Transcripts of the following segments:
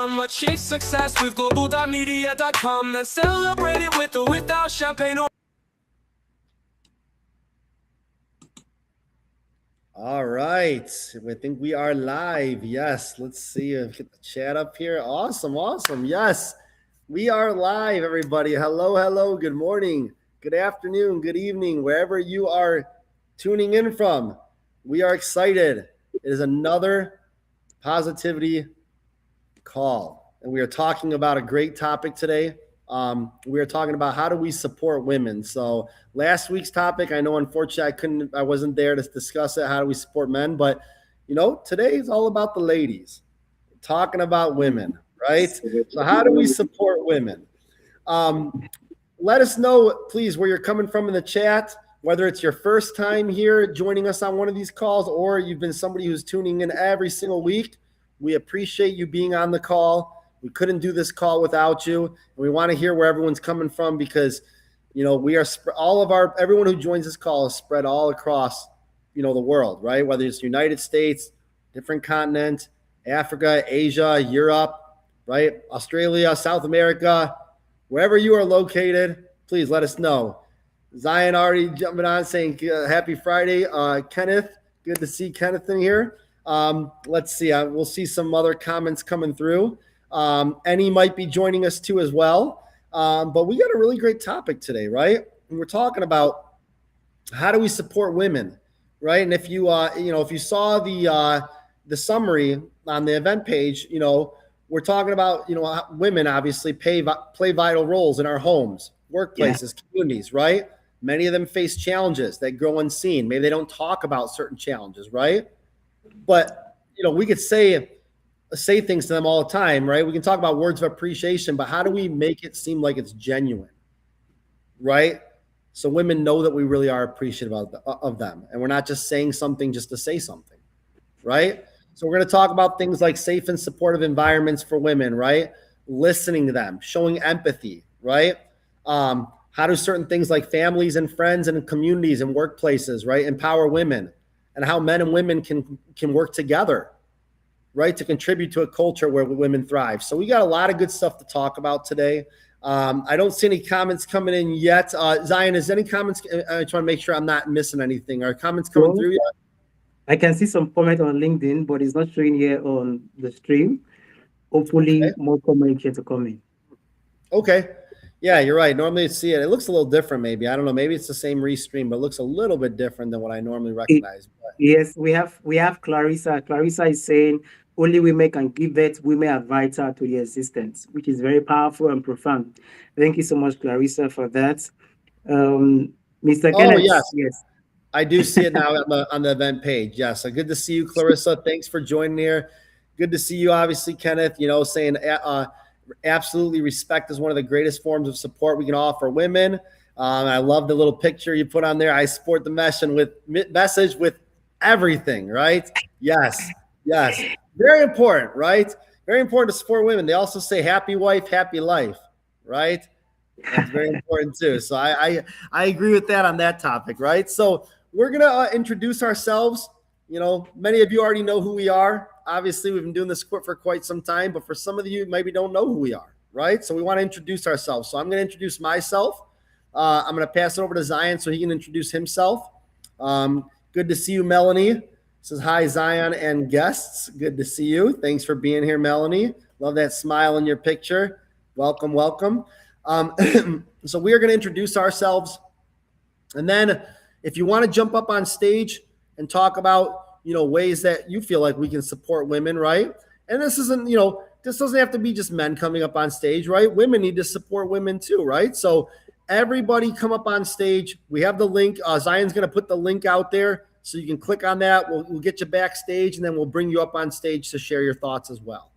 come. Let's chase success with Global.Media.com. Then celebrate it with or without champagne. All right, I think we are live. Yes, let's see if get the chat up here. Awesome. Yes, we are live, everybody. Hello. Good morning, good afternoon, good evening, wherever you are tuning in from. We are excited. It is another positivity call, and we are talking about a great topic today. We are talking about how do we support women. So last week's topic, I know unfortunately I wasn't there to discuss it. How do we support men? But today is all about the ladies, talking about women, right? So how do we support women? Let us know, please, where you're coming from in the chat, whether it's your first time here joining us on one of these calls or you've been somebody who's tuning in every single week. We appreciate you being on the call. We couldn't do this call without you. And we want to hear where everyone's coming from because, we are everyone who joins this call is spread all across, the world, right? Whether it's United States, different continent, Africa, Asia, Europe, right? Australia, South America, wherever you are located, please let us know. Zion already jumping on saying happy Friday. Kenneth, good to see Kenneth in here. Let's see. We'll see some other comments coming through. Annie might be joining us too as well. But we got a really great topic today, right? And we're talking about how do we support women, right? And if you if you saw the summary on the event page, we're talking about women obviously play vital roles in our homes, workplaces, communities, right? Many of them face challenges that go unseen. Maybe they don't talk about certain challenges, right? But we could say things to them all the time, right? We can talk about words of appreciation, but how do we make it seem like it's genuine, right? So women know that we really are appreciative of them, and we're not just saying something just to say something, right? So we're going to talk about things like safe and supportive environments for women, right? Listening to them, showing empathy, right? How do certain things like families and friends and communities and workplaces, right, empower women, and how men and women can work together, right, to contribute to a culture where women thrive. So we got a lot of good stuff to talk about today. I don't see any comments coming in yet. Zion, is any comments? I just want to make sure I'm not missing anything. Are comments coming through yet? I can see some comment on LinkedIn, but it's not showing here on the stream. Hopefully, more comments here to come in. Okay. Yeah, you're right. Normally, see it. It looks a little different. Maybe I don't know. Maybe it's the same restream, but it looks a little bit different than what I normally recognize. Yes, we have Clarissa. Clarissa is saying only women can give birth. Women are vital to the existence, which is very powerful and profound. Thank you so much, Clarissa, for that. Mr. Kenneth. Yes. I do see it now on the event page. Yes. So good to see you, Clarissa. Thanks for joining here. Good to see you, obviously, Kenneth, saying absolutely respect is one of the greatest forms of support we can offer women. I love the little picture you put on there. I support the message with everything, right? Yes. Very important, right? Very important to support women. They also say happy wife, happy life, right? That's very important too. So I agree with that on that topic, right? So we're going to introduce ourselves. Many of you already know who we are. Obviously, we've been doing this for quite some time, but for some of you, maybe don't know who we are, right? So we want to introduce ourselves. So I'm going to introduce myself. I'm going to pass it over to Zion so he can introduce himself. Good to see you, Melanie. Says hi, Zion and guests. Good to see you. Thanks for being here, Melanie. Love that smile in your picture. Welcome. So we are going to introduce ourselves. And then if you want to jump up on stage and talk about, ways that you feel like we can support women, right? And this isn't, this doesn't have to be just men coming up on stage, right? Women need to support women too, right? So everybody come up on stage. We have the link. Zion's going to put the link out there so you can click on that. We'll get you backstage, and then we'll bring you up on stage to share your thoughts as well.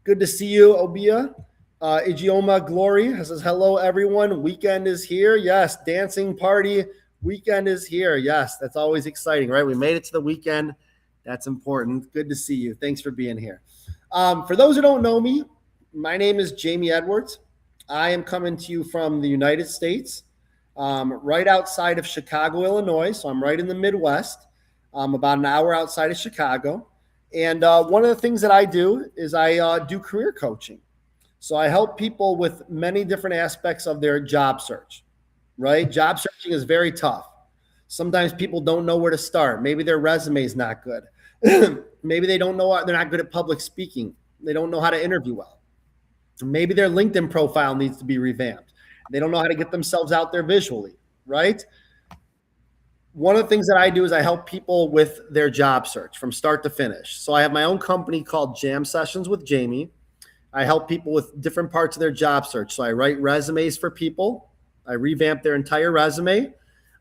Good to see you, Obia. Igioma Glory says, hello, everyone. Weekend is here. Yes, dancing party. Weekend is here. Yes, that's always exciting, right? We made it to the weekend. That's important. Good to see you. Thanks for being here. For those who don't know me, my name is Jamie Edwards. I am coming to you from the United States, right outside of Chicago, Illinois. So I'm right in the Midwest. I'm about an hour outside of Chicago. And one of the things that I do is I do career coaching. So I help people with many different aspects of their job search, right? Job searching is very tough. Sometimes people don't know where to start. Maybe their resume is not good. Maybe they don't know, they're not good at public speaking. They don't know how to interview well. Maybe their LinkedIn profile needs to be revamped. They don't know how to get themselves out there visually, right? One of the things that I do is I help people with their job search from start to finish. So I have my own company called Jam Sessions with Jamie. I help people with different parts of their job search. So I write resumes for people. I revamp their entire resume.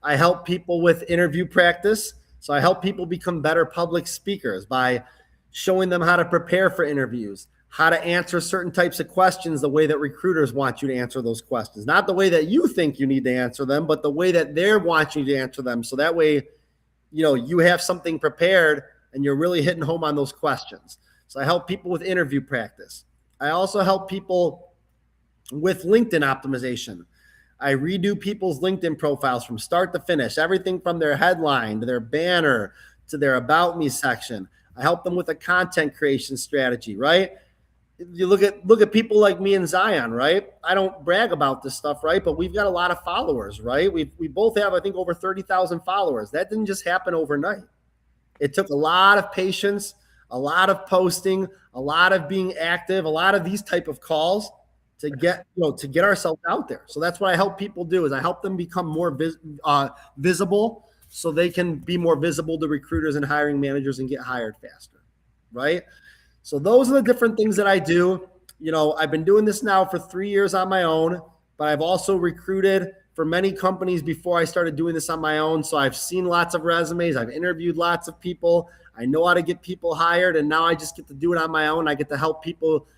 I help people with interview practice. So I help people become better public speakers by showing them how to prepare for interviews, how to answer certain types of questions the way that recruiters want you to answer those questions. Not the way that you think you need to answer them, but the way that they're wanting you to answer them. So that way, you have something prepared and you're really hitting home on those questions. So I help people with interview practice. I also help people with LinkedIn optimization. I redo people's LinkedIn profiles from start to finish, everything from their headline to their banner to their about me section. I help them with a content creation strategy, right? You look at people like me and Zion, right? I don't brag about this stuff, right? But we've got a lot of followers, right? We both have, I think, over 30,000 followers. That didn't just happen overnight. It took a lot of patience, a lot of posting, a lot of being active, a lot of these type of calls to get ourselves out there. So that's what I help people do is I help them become more visible so they can be more visible to recruiters and hiring managers and get hired faster, right? So those are the different things that I do. I've been doing this now for 3 years on my own, but I've also recruited for many companies before I started doing this on my own. So I've seen lots of resumes. I've interviewed lots of people. I know how to get people hired. And now I just get to do it on my own. I get to help people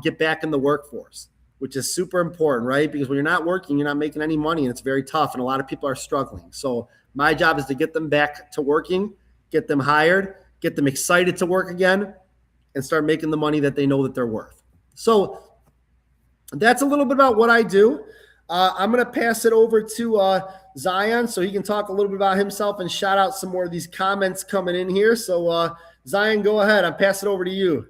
get back in the workforce, which is super important, right? Because when you're not working, you're not making any money and it's very tough. And a lot of people are struggling. So my job is to get them back to working, get them hired, get them excited to work again, and start making the money that they know that they're worth. So that's a little bit about what I do. I'm going to pass it over to Zion so he can talk a little bit about himself and shout out some more of these comments coming in here. So Zion, go ahead. I'll pass it over to you.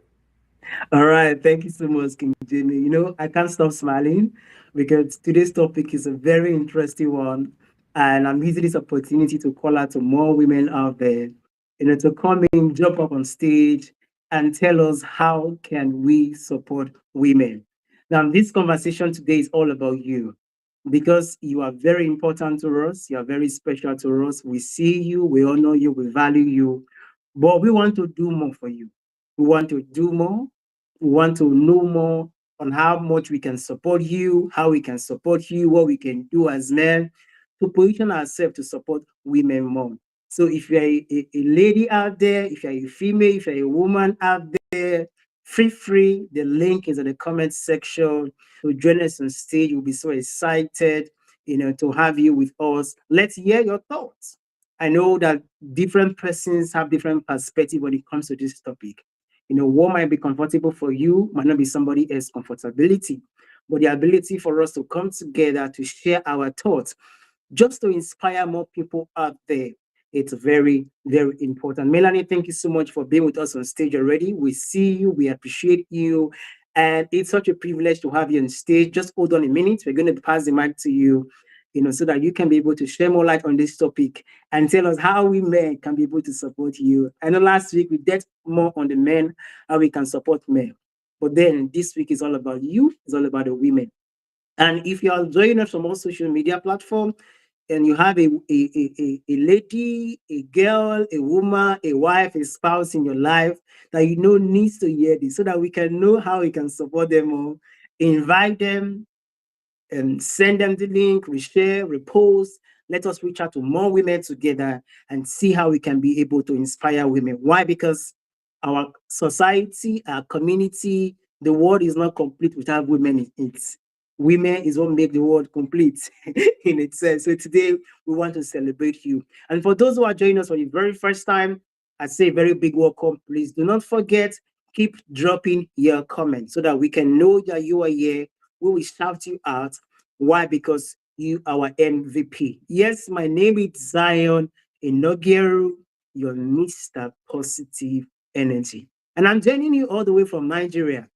All right. Thank you so much, King Jimmy. I can't stop smiling because today's topic is a very interesting one. And I'm using this opportunity to call out to more women out there, to come in, jump up on stage and tell us how can we support women. Now, this conversation today is all about you because you are very important to us. You are very special to us. We see you, we honor you, we value you, but we want to do more for you. We want to do more. We want to know more on how much we can support you, how we can support you, what we can do as men to position ourselves to support women more. So if you're a lady out there, if you're a female, if you're a woman out there, feel free. The link is in the comment section. To join us on stage. We'll be so excited, to have you with us. Let's hear your thoughts. I know that different persons have different perspective when it comes to this topic. What might be comfortable for you might not be somebody else's comfortability, but the ability for us to come together to share our thoughts just to inspire more people out there. It's very, very important. Melanie, thank you so much for being with us on stage already. We see you, we appreciate you, and it's such a privilege to have you on stage. Just hold on a minute. We're going to pass the mic to you, so that you can be able to share more light on this topic and tell us how we men can be able to support you. I know last week we did more on the men, how we can support men. But then this week is all about you, it's all about the women. And if you are joining us from all social media platforms, and you have a lady, a girl, a woman, a wife, a spouse in your life that needs to hear this so that we can know how we can support them all, invite them and send them the link, reshare, repost. Let us reach out to more women together and see how we can be able to inspire women. Why? Because our society, our community, the world is not complete without women in it. Women is what make the world complete in itself. So today we want to celebrate you. And for those who are joining us for the very first time, I say a very big welcome. Please do not forget, keep dropping your comments so that we can know that you are here. We will shout you out. Why? Because you are our MVP. Yes, my name is Zion Inogeru, your Mr. Positive energy. And I'm joining you all the way from Nigeria,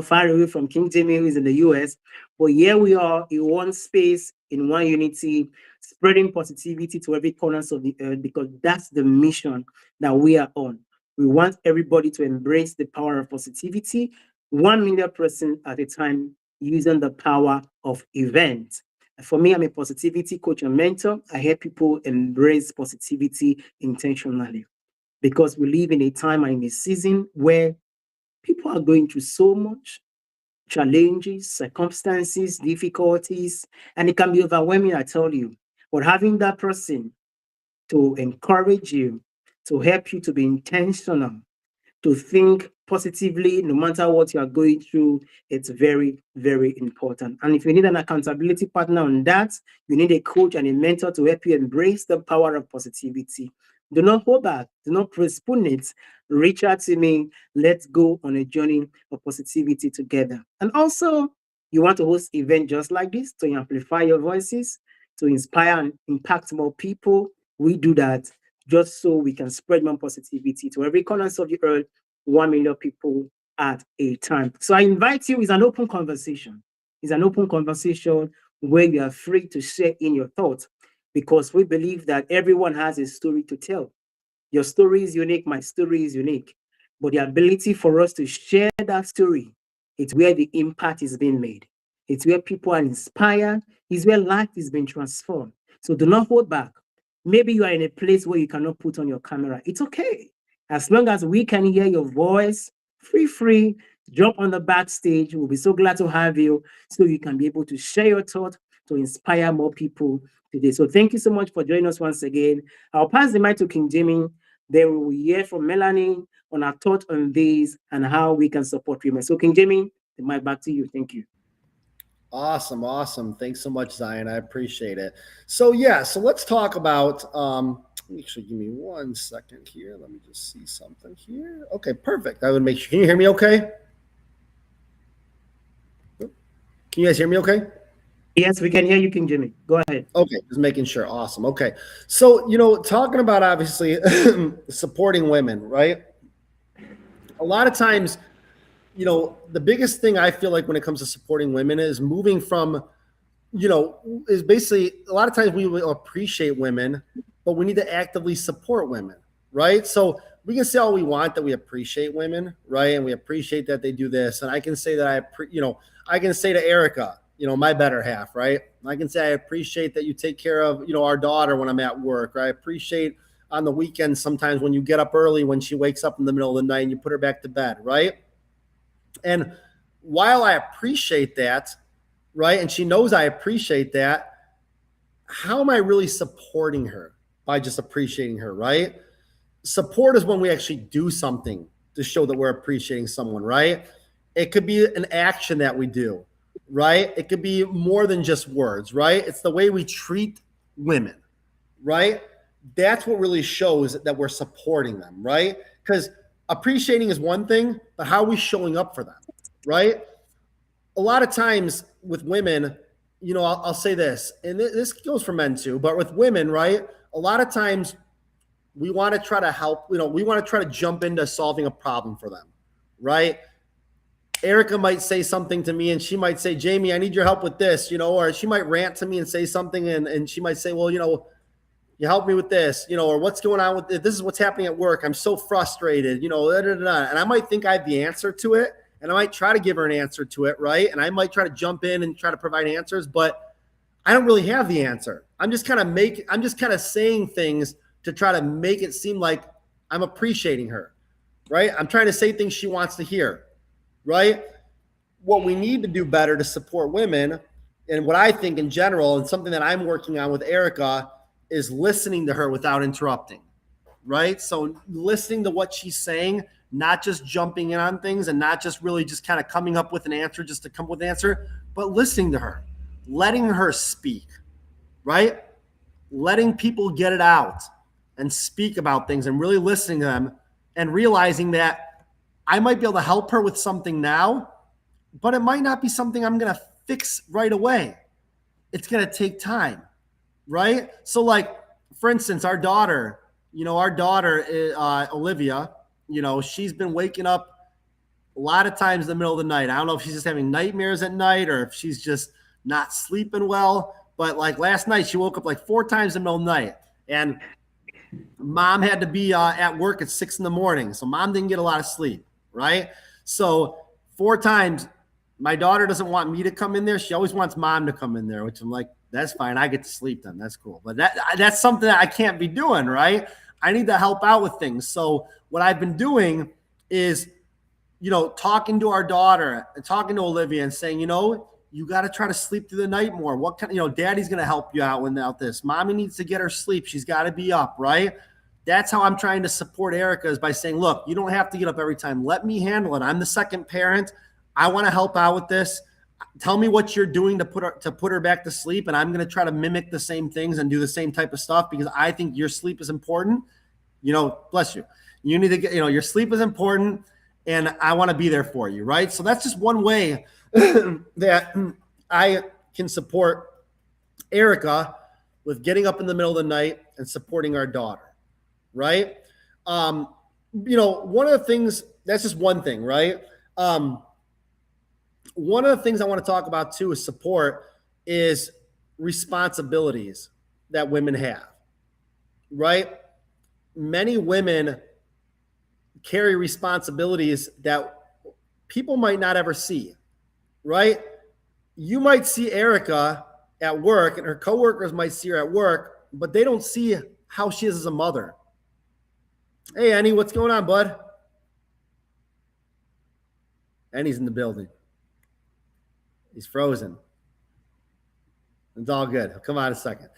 far away from King Jimmy, who is in the US. But here we are in one space, in one unity, spreading positivity to every corners of the earth, because that's the mission that we are on. We want everybody to embrace the power of positivity, 1 million person at a time, using the power of event. For me, I'm a positivity coach and mentor. I help people embrace positivity intentionally, because we live in a time and in a season where people are going through so much challenges, circumstances, difficulties, and it can be overwhelming, I tell you. But having that person to encourage you, to help you to be intentional, to think positively no matter what you are going through, it's very, very important. And if you need an accountability partner on that, you need a coach and a mentor to help you embrace the power of positivity. Do not hold back, do not postpone it. Reach out to me. Let's go on a journey of positivity together. And also, you want to host event just like this to amplify your voices, to inspire and impact more people. We do that just so we can spread more positivity to every corner of the earth, 1 million people at a time. So I invite you, it's an open conversation. It's an open conversation where you are free to share in your thoughts, because we believe that everyone has a story to tell. Your story is unique, my story is unique. But the ability for us to share that story, it's where the impact is being made. It's where people are inspired, it's where life is being transformed. So do not hold back. Maybe you are in a place where you cannot put on your camera. It's okay. As long as we can hear your voice, free, jump on the backstage. We'll be so glad to have you, so you can be able to share your thoughts to inspire more people today. So thank you so much for joining us once again. I'll pass the mic to King Jimmy. Then we will hear from Melanie on our thought on this and how we can support women. So King Jimmy, the mic back to you. Thank you. Awesome, awesome. Thanks so much, Zion. I appreciate it. So yeah, so let's talk about actually give me 1 second here. Let me just see something here. Okay, perfect. I would make sure. Can you hear me okay? Can you guys hear me okay? Yes, we can hear you, King Jimmy. Go ahead. Okay, just making sure. Awesome. Okay. So, talking about obviously supporting women, right? A lot of times, the biggest thing I feel like when it comes to supporting women is moving from, is basically a lot of times we will appreciate women, but we need to actively support women, right? So we can say all we want that we appreciate women, right? And we appreciate that they do this. And I can say that I can say to Erica, my better half, right? I can say I appreciate that you take care of, our daughter when I'm at work, or I appreciate on the weekends sometimes when you get up early when she wakes up in the middle of the night and you put her back to bed, right? And while I appreciate that, right, and she knows I appreciate that, how am I really supporting her by just appreciating her, right? Support is when we actually do something to show that we're appreciating someone, right? It could be an action that we do, right? It could be more than just words, right? It's the way we treat women, right? That's what really shows that we're supporting them, right? Because appreciating is one thing, but how are we showing up for them, right? A lot of times with women, I'll say this, and this goes for men too, but with women, right? A lot of times we want to try to help, we want to try to jump into solving a problem for them, right? Erica might say something to me and she might say, Jamie, I need your help with this, or she might rant to me and say something and she might say, well, you help me with this, or what's going on with it? This is what's happening at work. I'm so frustrated, da, da, da. And I might think I have the answer to it. And I might try to give her an answer to it, right? And I might try to jump in and try to provide answers, but I don't really have the answer. I'm just kind of saying things to try to make it seem like I'm appreciating her, right? I'm trying to say things she wants to hear, right? What we need to do better to support women, and what I think in general, and something that I'm working on with Erica, is listening to her without interrupting, right? So listening to what she's saying, not just jumping in on things and not just really just kind of coming up with an answer just to come up with an answer, but listening to her, letting her speak, right? Letting people get it out and speak about things and really listening to them and realizing that I might be able to help her with something now, but it might not be something I'm going to fix right away. It's going to take time, right? So like, for instance, our daughter, Olivia, she's been waking up a lot of times in the middle of the night. I don't know if she's just having nightmares at night or if she's just not sleeping well. But like last night, she woke up like 4 times in the middle of the night. And mom had to be at work at 6 in the morning. So mom didn't get a lot of sleep, right? So 4 times, my daughter doesn't want me to come in there. She always wants mom to come in there, which I'm like, that's fine. I get to sleep then. That's cool. But that's something that I can't be doing, right? I need to help out with things. So what I've been doing is, talking to our daughter and talking to Olivia and saying, you got to try to sleep through the night more. What kind, daddy's going to help you out without this. Mommy needs to get her sleep. She's got to be up, right? That's how I'm trying to support Erica, is by saying, look, you don't have to get up every time. Let me handle it. I'm the second parent. I want to help out with this. Tell me what you're doing to put her back to sleep, and I'm going to try to mimic the same things and do the same type of stuff, because I think your sleep is important. Bless you. You need to get, your sleep is important, and I want to be there for you, right? So that's just one way that I can support Erica with getting up in the middle of the night and supporting our daughter, right? One of the things, that's just one thing, right? One of the things I want to talk about too is support is responsibilities that women have, right? Many women carry responsibilities that people might not ever see, right? You might see Erica at work and her coworkers might see her at work, but they don't see how she is as a mother. Hey, Annie, what's going on, bud? Annie's in the building. He's frozen. It's all good. Come on a second.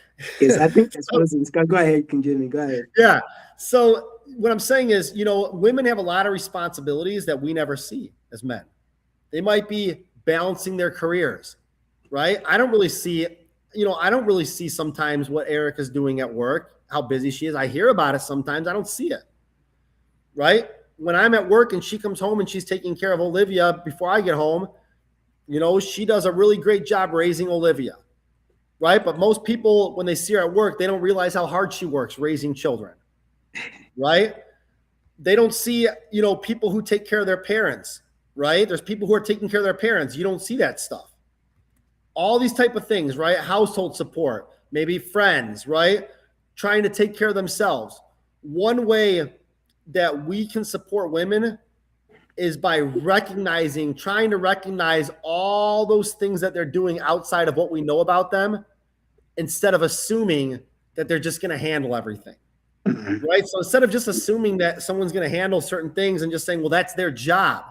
Yes, I think it's frozen. Go ahead, Jimmy. Go ahead. Yeah. So what I'm saying is, women have a lot of responsibilities that we never see as men. They might be balancing their careers, right? I don't really see sometimes what Erica's doing at work, how busy she is. I hear about it sometimes. I don't see it, right? When I'm at work and she comes home and she's taking care of Olivia before I get home, she does a really great job raising Olivia, right? But most people, when they see her at work, they don't realize how hard she works raising children, right? They don't see, people who take care of their parents, right? There's people who are taking care of their parents. You don't see that stuff. All these type of things, right? Household support, maybe friends, right? Trying to take care of themselves. One way that we can support women is by trying to recognize all those things that they're doing outside of what we know about them, instead of assuming that they're just going to handle everything. Right? So instead of just assuming that someone's going to handle certain things and just saying, well, that's their job.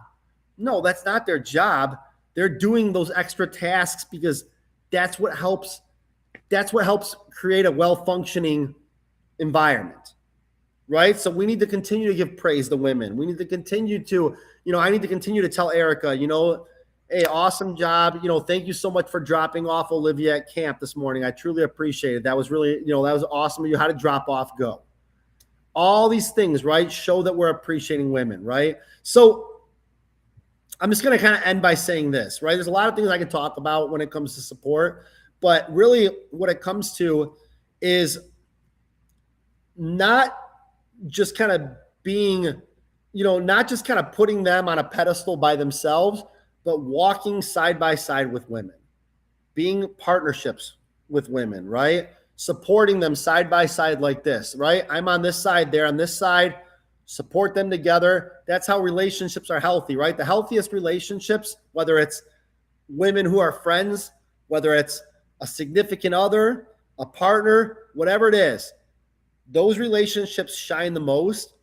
No, that's not their job. They're doing those extra tasks because that's what helps create a well-functioning environment. Right? So we need to continue to give praise to women. We need to continue to, I need to continue to tell Erica, hey, awesome job. Thank you so much for dropping off Olivia at camp this morning. I truly appreciate it. That was really, that was awesome. You had to drop off, go. All these things, right, show that we're appreciating women, right? So I'm just going to kind of end by saying this, right? There's a lot of things I can talk about when it comes to support, but really what it comes to is not just kind of being, not just kind of putting them on a pedestal by themselves, but walking side by side with women, being partnerships with women, right? Supporting them side by side like this, right? I'm on this side, they're on this side, support them together. That's how relationships are healthy, right? The healthiest relationships, whether it's women who are friends, whether it's a significant other, a partner, whatever it is, those relationships shine the most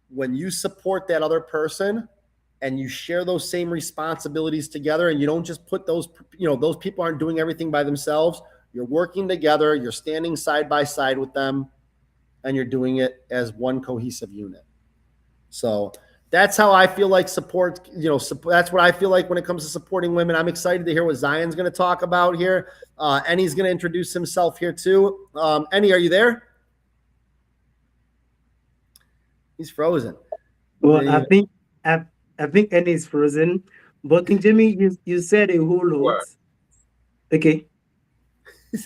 when you support that other person and you share those same responsibilities together, and you don't just put those people aren't doing everything by themselves. You're working together, you're standing side by side with them, and you're doing it as one cohesive unit. So that's how I feel like support, that's what I feel like when it comes to supporting women. I'm excited to hear what Zion's going to talk about here. Ennie's going to introduce himself here too. Ennie, are you there? He's frozen. Well, I think Annie is frozen. But King Jimmy, you said a whole lot. Okay.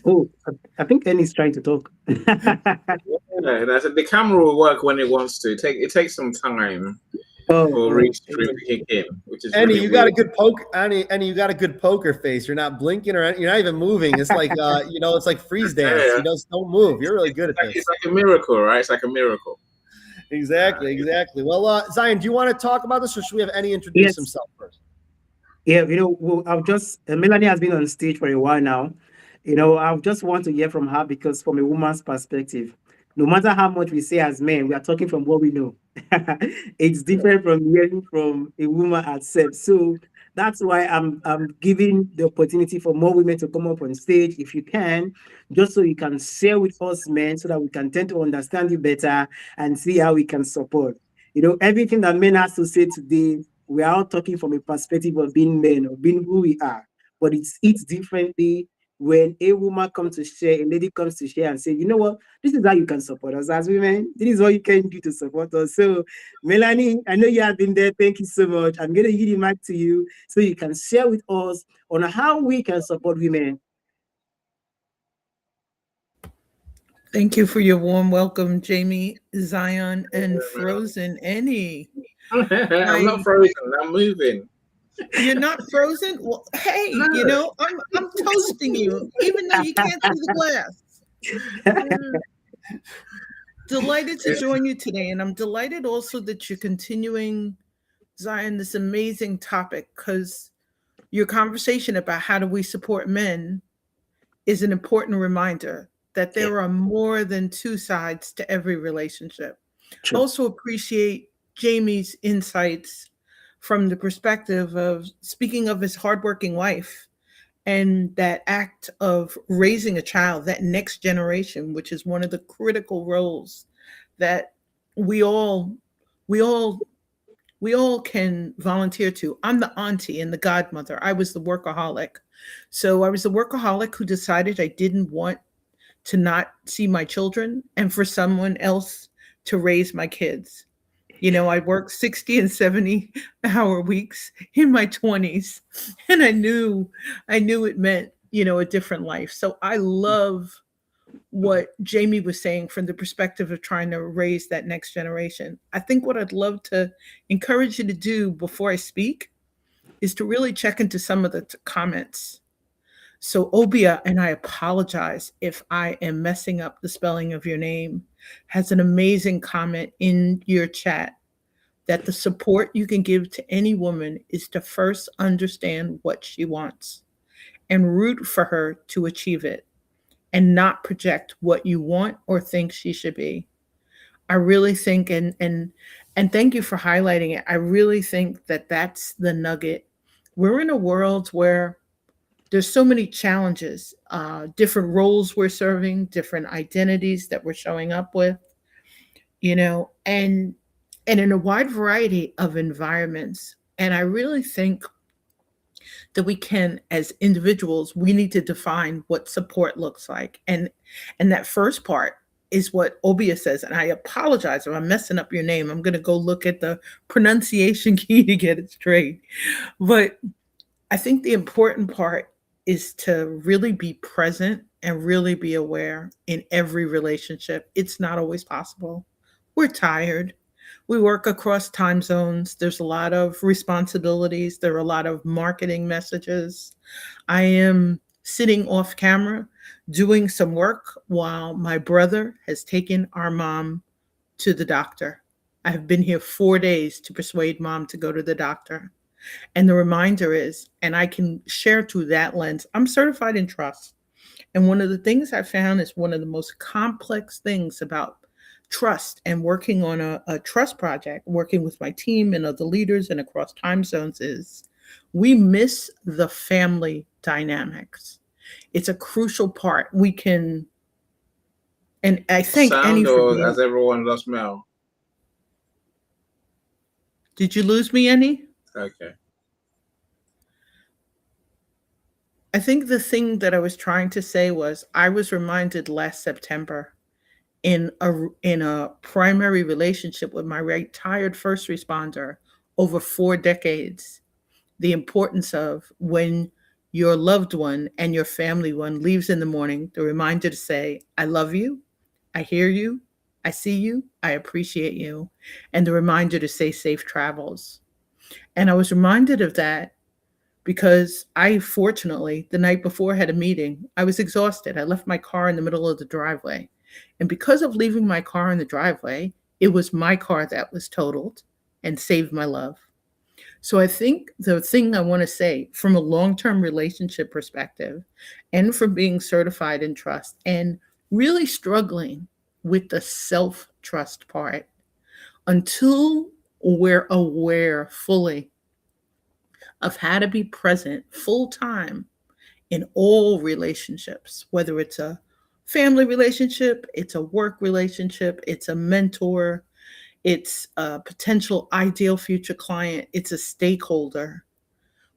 Oh, I think Annie's trying to talk. Yeah, the camera will work when it wants to. It takes some time. Oh, for oh, Reese to kick in, which is Andy, really you got a weird. good poke. Andy, you got a good poker face. You're not blinking or you're not even moving. It's like it's like freeze dance. Yeah, You just don't move. You're really good at it's this. like a miracle, right? It's like a miracle. Exactly, exactly. Well, Zion, do you want to talk about this, or should we have Andy introduce yes. himself first? Yeah, well, I've just Melanie has been on stage for a while now. I just want to hear from her because, from a woman's perspective, no matter how much we say as men, we are talking from what we know. It's different from hearing from a woman herself. So that's why I'm giving the opportunity for more women to come up on stage, if you can, just so you can share with us men, so that we can tend to understand you better and see how we can support. Everything that men has to say today, we are all talking from a perspective of being men or being who we are, but it's differently when a woman comes to share, a lady comes to share and say, you know what, this is how you can support us as women. This is what you can do to support us. So, Melanie, I know you have been there. Thank you so much. I'm going to give the mic to you so you can share with us on how we can support women. Thank you for your warm welcome, Jamie, Zion, and Frozen Annie. I'm not I, frozen. I'm moving. you're not frozen? Well, hey, No. I'm toasting you, even though you can't see the glass. Mm, Delighted to join you today, and I'm delighted also that you're continuing, Zion, this amazing topic, because your conversation about how do we support men is an important reminder that Yeah, there are more than two sides to every relationship. true. Also appreciate Jamie's insights from the perspective of speaking of his hardworking wife and that act of raising a child, that next generation, which is one of the critical roles that we all we all we all can volunteer to. I'm the auntie and the godmother. I was the workaholic. So I was the workaholic who decided I didn't want to not see my children and for someone else to raise my kids. I worked 60 and 70-hour weeks in my 20s, and I knew it meant, a different life. So I love what Jamie was saying from the perspective of trying to raise that next generation. I think what I'd love to encourage you to do before I speak is to really check into some of the comments. So, Obia, and I apologize if I am messing up the spelling of your name, has an amazing comment in your chat that the support you can give to any woman is to first understand what she wants and root for her to achieve it and not project what you want or think she should be. I really think, and thank you for highlighting it. I really think that that's the nugget. We're in a world where there's so many challenges, different roles we're serving, different identities that we're showing up with, and in a wide variety of environments. And I really think that we can, as individuals, we need to define what support looks like. And that first part is what Obia says. And I apologize if I'm messing up your name. I'm gonna go look at the pronunciation key to get it straight. But I think the important part is to really be present and really be aware in every relationship. It's not always possible. We're tired. We work across time zones. There's a lot of responsibilities. There are a lot of marketing messages. I am sitting off camera doing some work while my brother has taken our mom to the doctor. I have been here 4 days to persuade mom to go to the doctor. And the reminder is, and I can share through that lens, I'm certified in trust. And one of the things I found is one of the most complex things about trust and working on a trust project, working with my team and other leaders and across time zones is we miss the family dynamics. It's a crucial part. We can, and I thank Annie Sound for or being, has everyone lost Mel? did you lose me, Annie? Okay. I think the thing that I was trying to say was I was reminded last September in a primary relationship with my retired first responder over 4 decades, the importance of when your loved one and your family one leaves in the morning, the reminder to say, I love you, I hear you, I see you, I appreciate you, and the reminder to say safe travels. And I was reminded of that because I fortunately, the night before, had a meeting. I was exhausted. I left my car in the middle of the driveway. And because of leaving my car in the driveway, it was my car that was totaled and saved my love. So I think the thing I want to say from a long term relationship perspective and from being certified in trust and really struggling with the self trust part until we're aware fully of how to be present full time in all relationships, whether it's a family relationship, it's a work relationship, it's a mentor, it's a potential ideal future client, it's a stakeholder.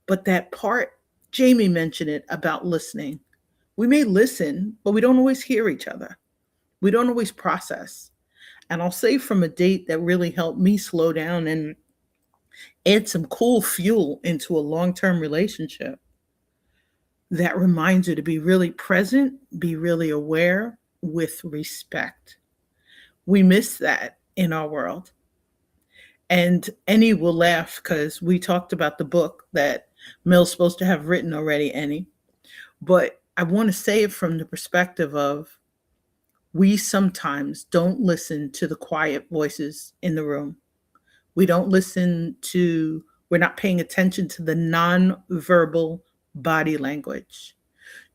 But that part, Jamie mentioned it about listening. We may listen, but we don't always hear each other. We don't always process. And I'll say from a date that really helped me slow down and add some cool fuel into a long term relationship that reminds you to be really present, be really aware with respect. We miss that in our world. And Annie will laugh because we talked about the book that Mill's supposed to have written already, Annie. But I want to say it from the perspective of we sometimes don't listen to the quiet voices in the room. We don't listen to, we're not paying attention to the nonverbal body language,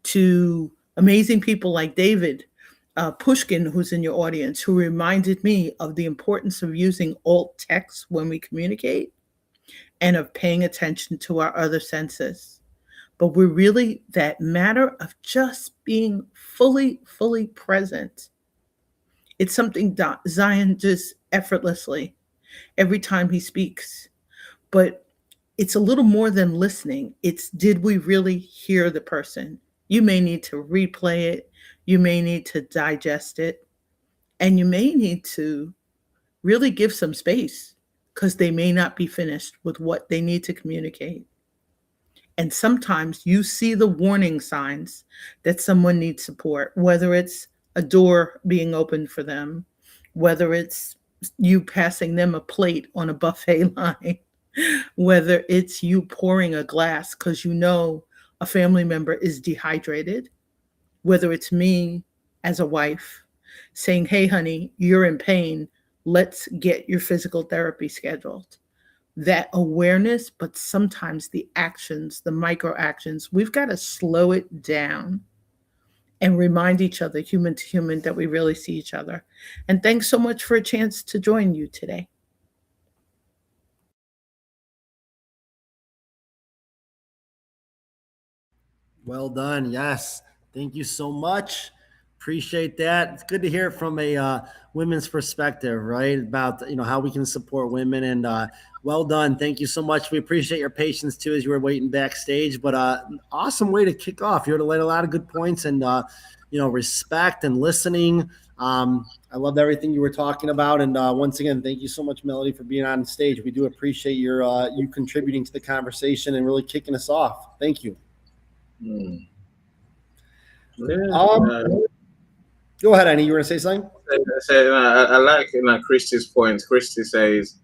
to amazing people like David Pushkin, who's in your audience, who reminded me of the importance of using alt text when we communicate and of paying attention to our other senses. But we're really that matter of just being fully present. It's something Zion just effortlessly every time he speaks. But it's a little more than listening. It's did we really hear the person? You may need to replay it, you may need to digest it, and you may need to really give some space because they may not be finished with what they need to communicate. And sometimes you see the warning signs that someone needs support, whether it's a door being opened for them, whether it's you passing them a plate on a buffet line, whether it's you pouring a glass because you know a family member is dehydrated, whether it's me as a wife saying, hey, honey, you're in pain. Let's get your physical therapy scheduled. That awareness, but sometimes the actions, the micro actions, we've got to slow it down and remind each other, human to human, that we really see each other. And thanks so much for a chance to join you today. Well done. Yes. Thank you so much. Appreciate that. It's good to hear from a women's perspective, right? About how we can support women. And well done. Thank you so much. We appreciate your patience too as you were waiting backstage. But awesome way to kick off. You laid a lot of good points and respect and listening. I loved everything you were talking about. And once again, thank you so much, Melody, for being on stage. We do appreciate you contributing to the conversation and really kicking us off. Thank you. Yeah. Go ahead, Annie. You were going to say something? I like Christy's point. Christy says,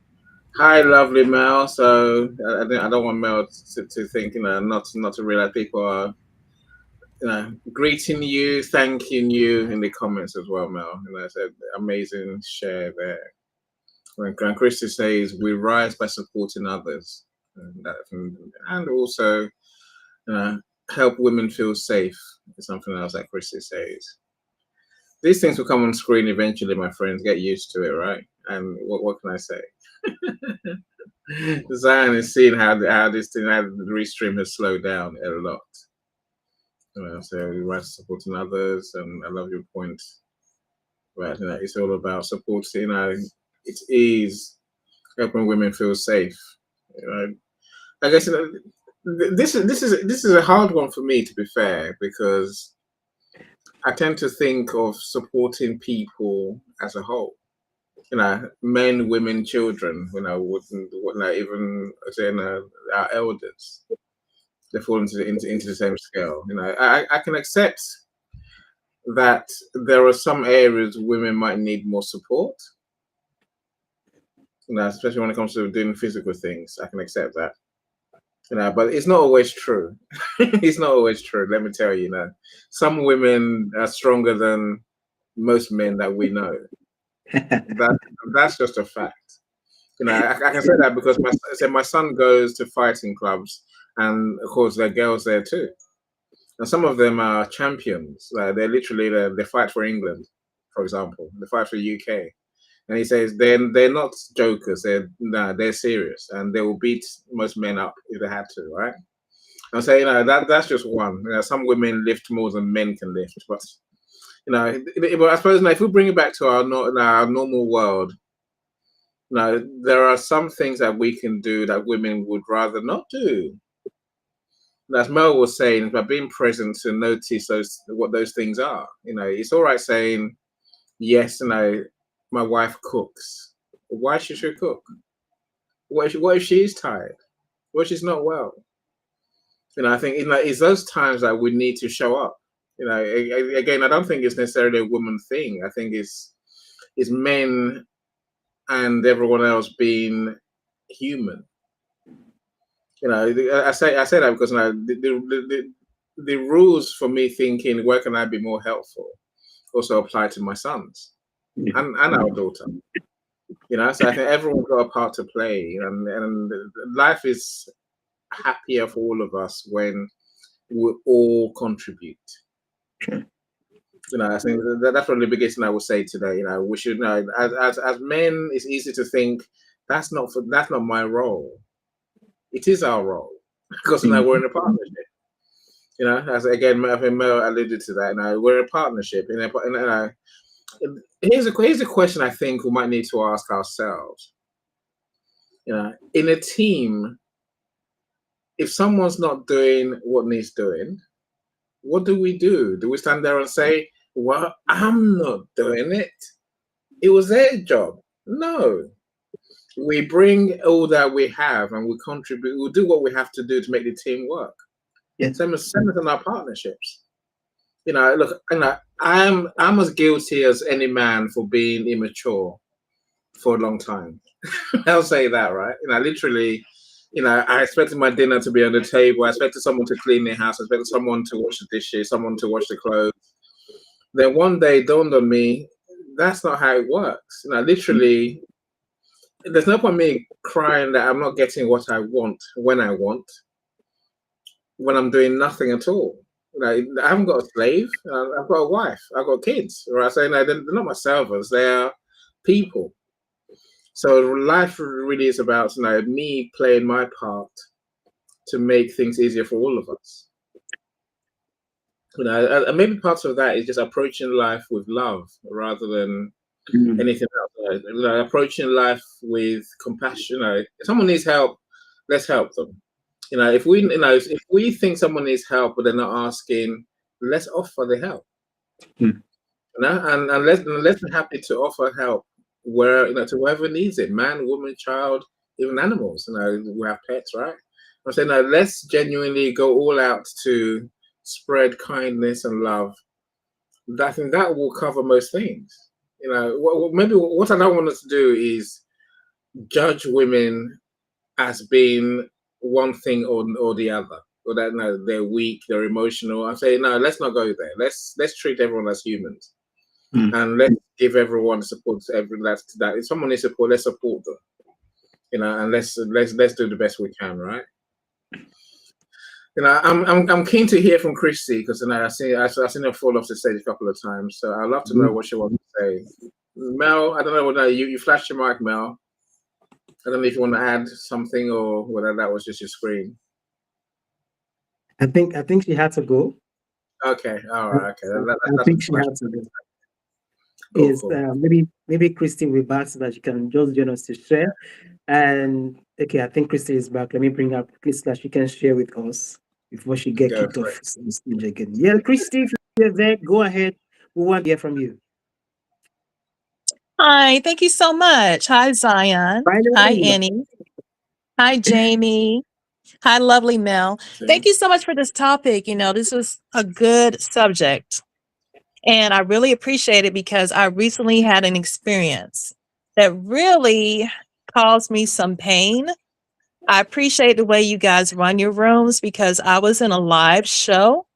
"Hi, lovely Mel." So I don't want Mel to think not to realize people are greeting you, thanking you in the comments as well, Mel. And I said, amazing share there. When Christy says, "We rise by supporting others," and also help women feel safe. Is something else that Christy says. These things will come on screen eventually, my friends. Get used to it, right? And what can I say? Zion is seeing how the restream has slowed down a lot. So we write supporting others, and I love your point. But it's all about supporting. It is helping women feel safe. I guess this is a hard one for me, to be fair, because I tend to think of supporting people as a whole. Men, women, children. Wouldn't even saying our elders. They fall into the same scale. I can accept that there are some areas women might need more support. Especially when it comes to doing physical things. I can accept that. But it's not always true. It's not always true. Let me tell you, some women are stronger than most men that we know. That's just a fact. I can say that because my son goes to fighting clubs, and of course there are girls there too. And some of them are champions. They're literally they fight for England, for example. They fight for UK. And he says they're not jokers. They're serious, and they will beat most men up if they had to, right? I'm saying that's just one. Some women lift more than men can lift, but but I suppose if we bring it back to our normal world, there are some things that we can do that women would rather not do. As Mel was saying, by being present to notice what those things are. It's all right saying, yes, my wife cooks. Why should she cook? What if she's tired? What if she's not well? I think it's those times that we need to show up. Again, I don't think it's necessarily a woman thing. I think it's men and everyone else being human. I say that because the rules for me thinking where can I be more helpful also apply to my sons and our daughter. So I think everyone's got a part to play, and life is happier for all of us when we all contribute. I think that's probably the biggest thing I would say today. We should as men, it's easy to think that's not my role. It is our role because we're in a partnership. As again, I think Mel alluded to that. We're in a partnership. Here's a question I think we might need to ask ourselves. In a team, if someone's not doing what needs doing, what do we do? Do we stand there and say, well, I'm not doing it? It was their job. No. We bring all that we have and we contribute. We'll do what we have to do to make the team work. Yeah. Same as in our partnerships. Look, I'm as guilty as any man for being immature for a long time. I'll say that, right? Literally, I expected my dinner to be on the table. I expected someone to clean their house. I expected someone to wash the dishes, someone to wash the clothes. Then one day it dawned on me, that's not how it works. Literally, there's no point me crying that I'm not getting what I want when I'm doing nothing at all. I haven't got a slave. I've got a wife. I've got kids. Right? So they're not my servants. They are people. So life really is about me playing my part to make things easier for all of us. And maybe part of that is just approaching life with love rather than anything else. Approaching life with compassion. If someone needs help, let's help them. If we think someone needs help but they're not asking, let's offer the help. And let's be happy to offer help where to whoever needs it, man, woman, child, even animals. We have pets, right? I'm saying let's genuinely go all out to spread kindness and love. I think that will cover most things. Maybe what I don't want us to do is judge women as being one thing or the other, or that they're weak, they're emotional. I'm saying no, let's not go there. Let's treat everyone as humans, and let's give everyone support to that. If someone needs support, let's support them. And let's do the best we can, right? I'm keen to hear from Christy because I've seen her fall off the stage a couple of times, so I'd love to know what she wants to say. Mel, I don't know whether you flashed your mic, Mel. I don't know if you want to add something or whether that was just your screen. I think she had to go. Okay, all right, okay. I think she had to go. Cool. Maybe Christy will be back so that she can just join us to share. And okay, I think Christy is back. Let me bring up Christy so that she can share with us before she gets kicked off the stage again. Yeah, Christy, if you're there, go ahead. We want to hear from you. Hi, thank you so much. Hi, Zion. Hi, Annie. Hi, Jamie. Hi, lovely Mel. Thank you so much for this topic. This was a good subject. And I really appreciate it because I recently had an experience that really caused me some pain. I appreciate the way you guys run your rooms because I was in a live show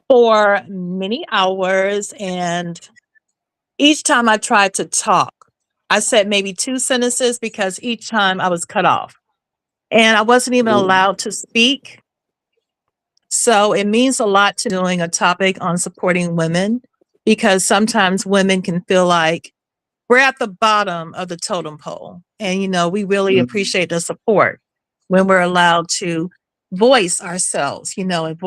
for many hours, and each time I tried to talk, I said maybe 2 sentences because each time I was cut off and I wasn't even allowed to speak. So it means a lot to doing a topic on supporting women because sometimes women can feel like we're at the bottom of the totem pole. And, we really appreciate the support when we're allowed to voice ourselves, and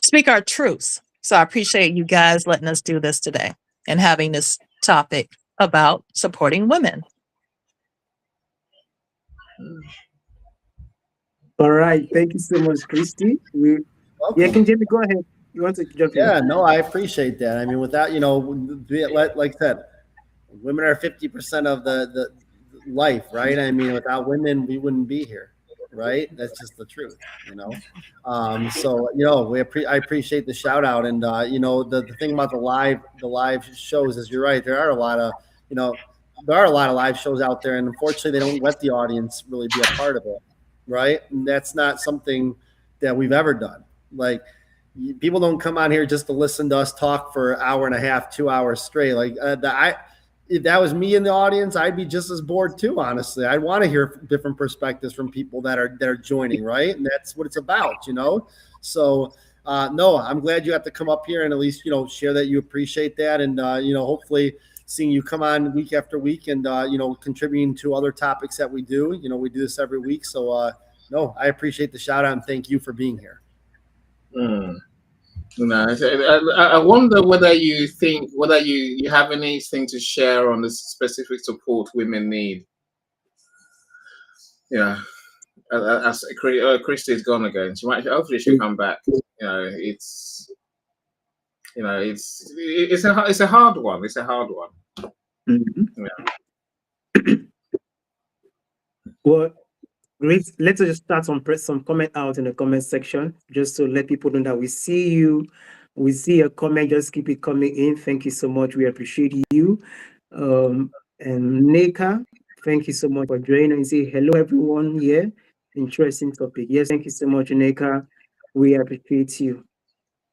speak our truths. So I appreciate you guys letting us do this today and having this topic about supporting women. All right. Thank you so much, Christy. Welcome. Can Jamie go ahead? You want to jump in? Yeah, no, I appreciate that. I mean, without like I said, women are 50% of the life, right? I mean, without women, we wouldn't be here, right? That's just the truth. So I appreciate the shout out, and the thing about the live shows is you're right. There are a lot of live shows out there, and unfortunately, they don't let the audience really be a part of it, right? And that's not something that we've ever done. Like, people don't come on here just to listen to us talk for an hour and a half, 2 hours straight. Like, if that was me in the audience, I'd be just as bored too. Honestly, I want to hear different perspectives from people that are joining, right? And that's what it's about. So, no, I'm glad you have to come up here and at least share that you appreciate that, and hopefully seeing you come on week after week and contributing to other topics that we do. We do this every week, so no, I appreciate the shout out and thank you for being here. I wonder whether you have anything to share on the specific support women need. Yeah, as Christy's gone again. Hopefully she'll come back. It's a hard one. It's a hard one. Mm-hmm. Yeah. Well, great. Let's just start some comment out in the comment section, just to let people know that we see you. We see your comment. Just keep it coming in. Thank you so much. We appreciate you. And Neka, thank you so much for joining. And say hello, everyone. Yeah, interesting topic. Yes, thank you so much, Neka. We appreciate you.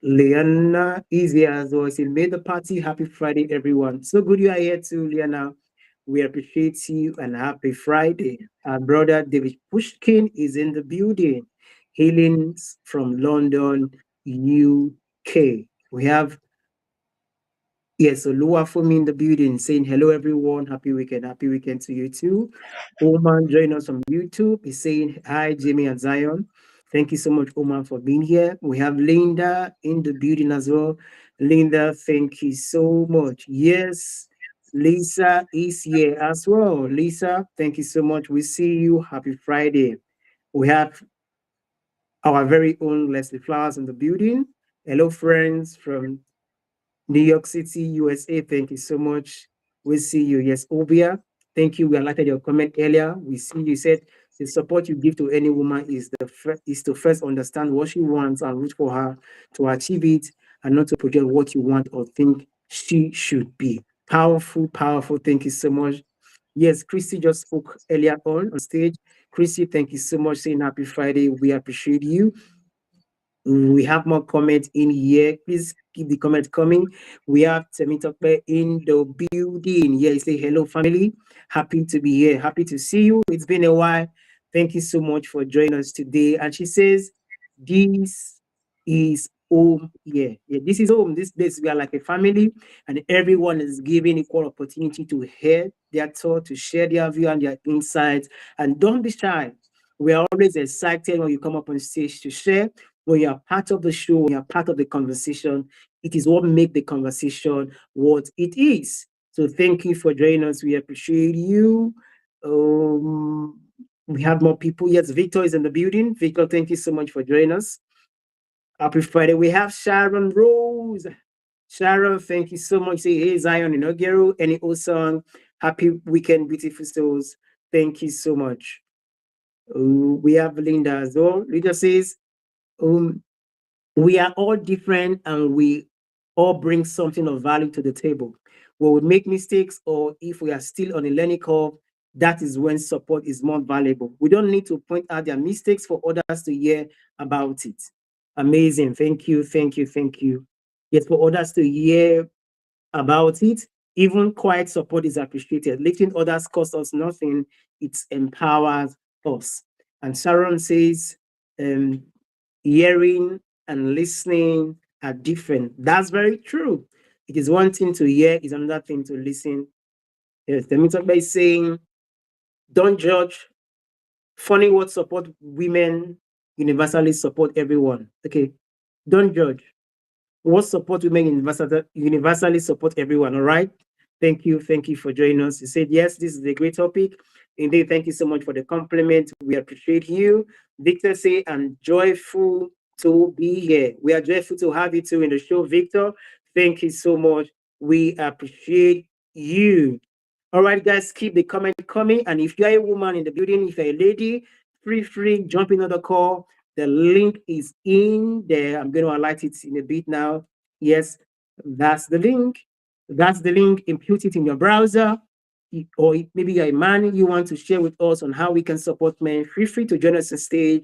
Liana is here as well. Say, made the party. Happy Friday, everyone. So good you are here too, Liana. We appreciate you and happy Friday. Our brother David Pushkin is in the building. Healings from London, UK. We have Olua for me in the building saying hello everyone. Happy weekend to you too. Oman join us from YouTube. He's saying hi, Jimmy and Zion. Thank you so much, Oman, for being here. We have Linda in the building as well. Linda, thank you so much. Yes, Lisa is here as well. Lisa, thank you so much. We see you. Happy Friday. We have our very own Leslie Flowers in the building. Hello, friends from New York City, USA. Thank you so much. We see you. Yes, Obia. Thank you. We highlighted your comment earlier. We see you said the support you give to any woman is to first understand what she wants and root for her to achieve it, and not to project what you want or think she should be. Powerful, powerful. Thank you so much. Yes, Christy just spoke earlier on stage. Christy, thank you so much. Saying happy Friday. We appreciate you. We have more comments in here. Please keep the comments coming. We have Temitope in the building. Yeah, say hello, family. Happy to be here. Happy to see you. It's been a while. Thank you so much for joining us today. And she says, this is home here. Yeah, this is home. This place, we are like a family, and everyone is given equal opportunity to hear their thought, to share their view and their insights. And don't be shy. We are always excited when you come up on stage to share. When you are part of the show, when you are part of the conversation, it is what makes the conversation what it is. So thank you for joining us. We appreciate you. We have more people. Yes, Victor is in the building. Victor, thank you so much for joining us. Happy Friday. We have Sharon Rose. Sharon, thank you so much. Say, hey, Zion Inogero, any old song. Happy weekend, beautiful souls. Thank you so much. We have Linda as well. Linda says, we are all different and we all bring something of value to the table. When we make mistakes or if we are still on a learning curve, that is when support is more valuable. We don't need to point out their mistakes for others to hear about it. Amazing. Thank you. Thank you. Thank you. Yes, for others to hear about it, even quiet support is appreciated. Lifting others costs us nothing, it empowers us. And Sharon says, um, hearing and listening are different. That's very true. It is one thing to hear, is another thing to listen. Yes, the Mitokba is saying, don't judge. Funny words support women, universally support everyone. Okay, don't judge. What support women universally support everyone. All right. Thank you. Thank you for joining us. You said, yes, this is a great topic. Indeed, thank you so much for the compliment. We appreciate you. Victor say, I'm joyful to be here. We are joyful to have you too in the show, Victor. Thank you so much. We appreciate you. All right, guys, keep the comment coming. And if you're a woman in the building, if you're a lady, free, jump in on the call. The link is in there. I'm going to highlight it in a bit now. Yes, that's the link. That's the link. Input it in your browser. Or maybe you're a man, you want to share with us on how we can support men. Feel free to join us on stage.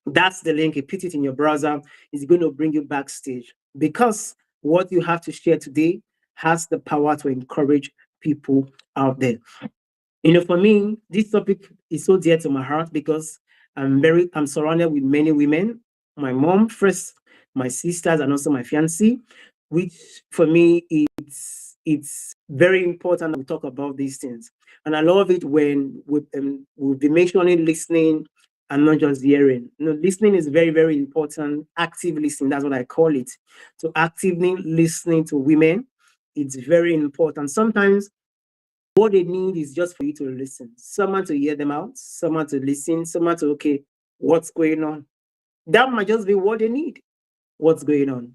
That's the link. You put it in your browser. It's going to bring you backstage because what you have to share today has the power to encourage people out there. For me, this topic is so dear to my heart because I'm surrounded with many women. My mom first, my sisters, and also my fiancé, which for me it's very important that we talk about these things. And I love it when we'll be mentioning listening and not just hearing. Listening is very, very important. Active listening, that's what I call it. So actively listening to women, it's very important. Sometimes what they need is just for you to listen, someone to hear them out, someone to listen, someone to, okay, what's going on? That might just be what they need. What's going on?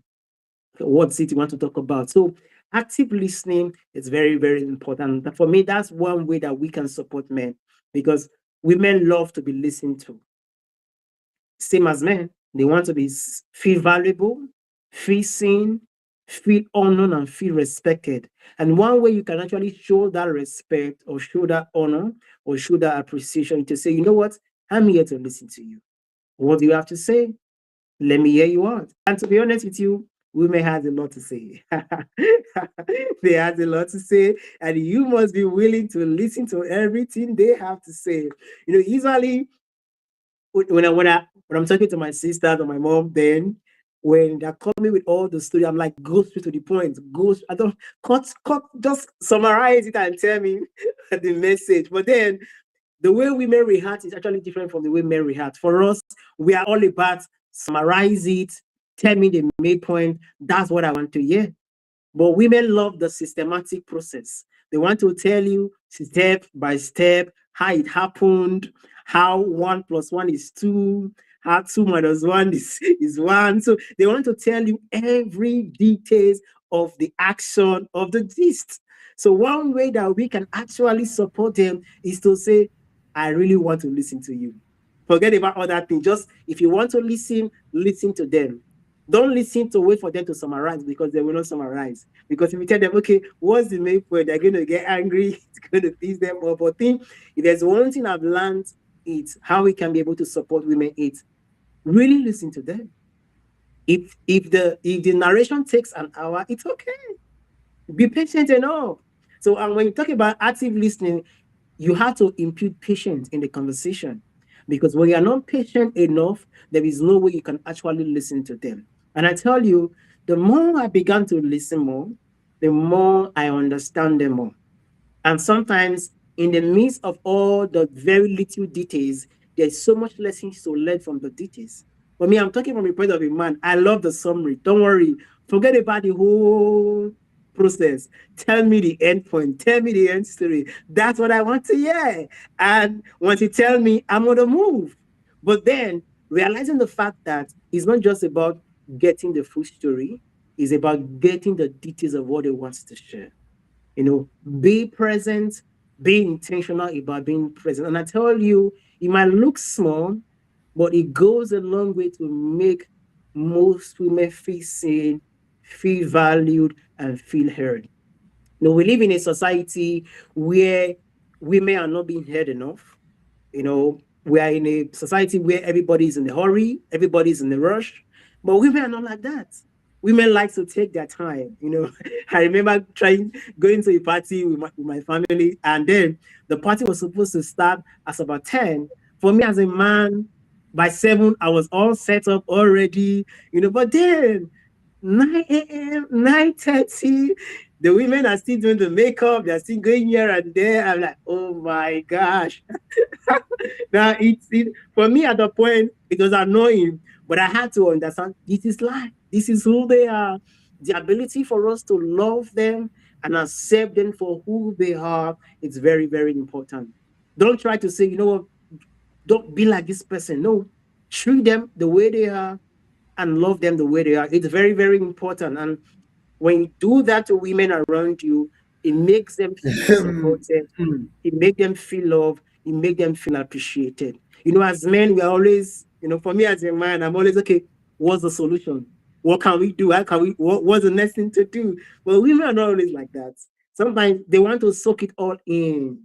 What's it you want to talk about? So active listening is very, very important. For me, that's one way that we can support men because women love to be listened to. Same as men, they want to feel valuable, feel seen, feel honored, and feel respected. And one way you can actually show that respect or show that honor or show that appreciation to say, you know what, I'm here to listen to you. What do you have to say? Let me hear you out. And to be honest with you, women has a lot to say. They have a lot to say, and you must be willing to listen to everything they have to say. Usually when I'm talking to my sisters or my mom, then when they're coming with all the story, I'm like, go straight to the point. I don't cut, just summarize it and tell me the message. But then the way women react is actually different from the way men react. For us, we are all about summarize it, tell me the main point. That's what I want to hear. But women love the systematic process. They want to tell you step by step how it happened, how 1 + 1 is 2, how 2 - 1 is 1. So they want to tell you every details of the action of the gist. So one way that we can actually support them is to say, I really want to listen to you. Forget about other things. Just if you want to listen to them. Don't listen to wait for them to summarize because they will not summarize. Because if you tell them, okay, what's the main point, they're going to get angry. It's going to piss them off. But if there's one thing I've learned, it's how we can be able to support women. It's really listen to them. If the narration takes an hour, it's okay. Be patient enough. So, and when you talk about active listening, you have to impute patience in the conversation because when you are not patient enough, there is no way you can actually listen to them. And I tell you, the more I began to listen more, the more I understand them more. And sometimes, in the midst of all the very little details, there's so much lessons to learn from the details. For me, I'm talking from the point of a man. I love the summary. Don't worry. Forget about the whole process. Tell me the end point. Tell me the end story. That's what I want to hear. And once you tell me, I'm going to move. But then realizing the fact that it's not just about getting the full story, it's about getting the details of what it wants to share. Be present, be intentional about being present. And I tell you, it might look small, but it goes a long way to make most women feel seen, feel valued, and feel heard. We live in a society where women are not being heard enough. We are in a society where everybody's in a hurry, everybody's in a rush, but women are not like that. Women like to take their time. I remember going to a party with my family, and then the party was supposed to start at about 10. For me as a man, by 7, I was all set up already, but then 9 a.m., 9:30, the women are still doing the makeup, they're still going here and there. I'm like, oh my gosh. Now for me at the point it was annoying, but I had to understand this is life. This is who they are. The ability for us to love them and accept them for who they are, it's very, very important. Don't try to say, what, don't be like this person. No, treat them the way they are and love them the way they are. It's very, very important. And when you do that to women around you, it makes them feel supported. It makes them feel loved. It makes them feel appreciated. As men, we are always, for me as a man, I'm always, okay, what's the solution? What can we do? How can we, what's the next thing to do? Well, women are not always like that. Sometimes they want to soak it all in.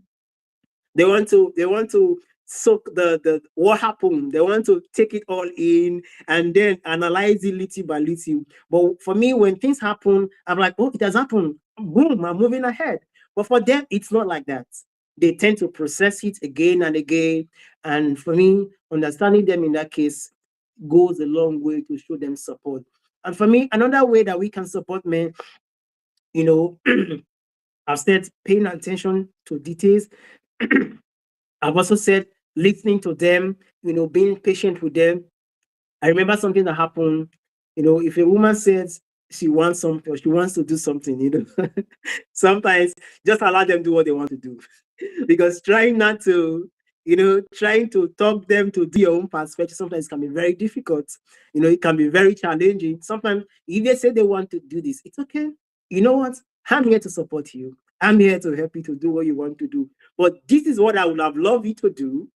They want to soak the what happened. They want to take it all in and then analyze it little by little. But for me, when things happen, I'm like, oh, it has happened. Boom, I'm moving ahead. But for them, it's not like that. They tend to process it again and again. And for me, understanding them in that case goes a long way to show them support. And for me, another way that we can support men, you know, I've said paying attention to details. I've also said listening to them, being patient with them. I remember something that happened. If a woman says she wants something or she wants to do something, sometimes just allow them do what they want to do. Because trying not to, trying to talk them to do your own perspective sometimes can be very difficult. It can be very challenging. Sometimes if they say they want to do this, it's okay. You know what? I'm here to support you. I'm here to help you to do what you want to do. But this is what I would have loved you to do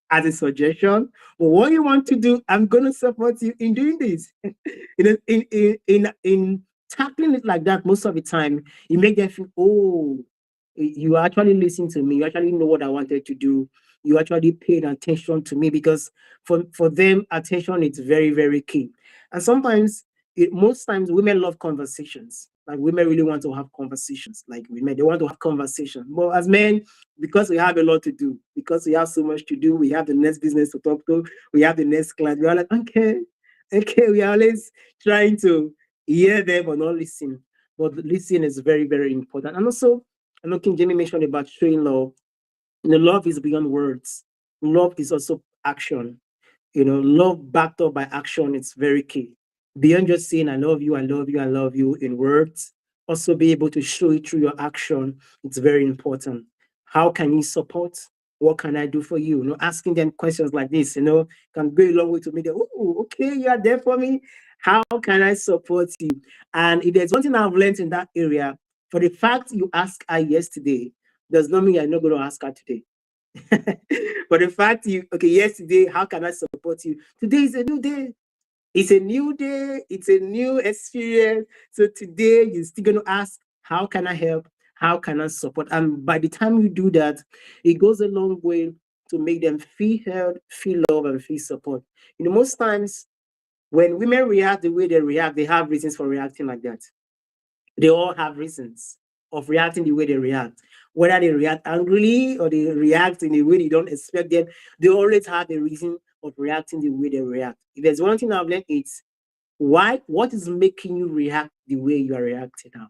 as a suggestion. But what you want to do, I'm gonna support you in doing this. In tackling it like that, most of the time, it makes them feel, oh, you actually listen to me. You actually know what I wanted to do. You actually paid attention to me because for them, attention is very, very key. And sometimes, most times, women love conversations. Like women really want to have conversations. Like women, they want to have conversations. But as men, because we have a lot to do, because we have so much to do, we have the next business to talk to, we have the next client. We are like, okay, we are always trying to hear them but not listen. But listening is very, very important. And also, I know King Jamie mentioned about showing love. Love is beyond words. Love is also action. Love backed up by action is very key. Beyond just saying, I love you, I love you, I love you in words, also be able to show it through your action. It's very important. How can you support? What can I do for you? Asking them questions like this, can go a long way to make them, oh, okay, you are there for me. How can I support you? And if there's one thing I've learned in that area, for the fact you asked her yesterday, does not mean you're not going to ask her today. But the fact yesterday, how can I support you? Today is a new day. It's a new day. It's a new experience. So today, you're still going to ask, how can I help? How can I support? And by the time you do that, it goes a long way to make them feel heard, feel love, and feel support. Most times when women react the way they react, they have reasons for reacting like that. They all have reasons of reacting the way they react. Whether they react angrily or they react in a way you don't expect them, they always have a reason of reacting the way they react. If there's one thing I've learned, it's what is making you react the way you are reacting now?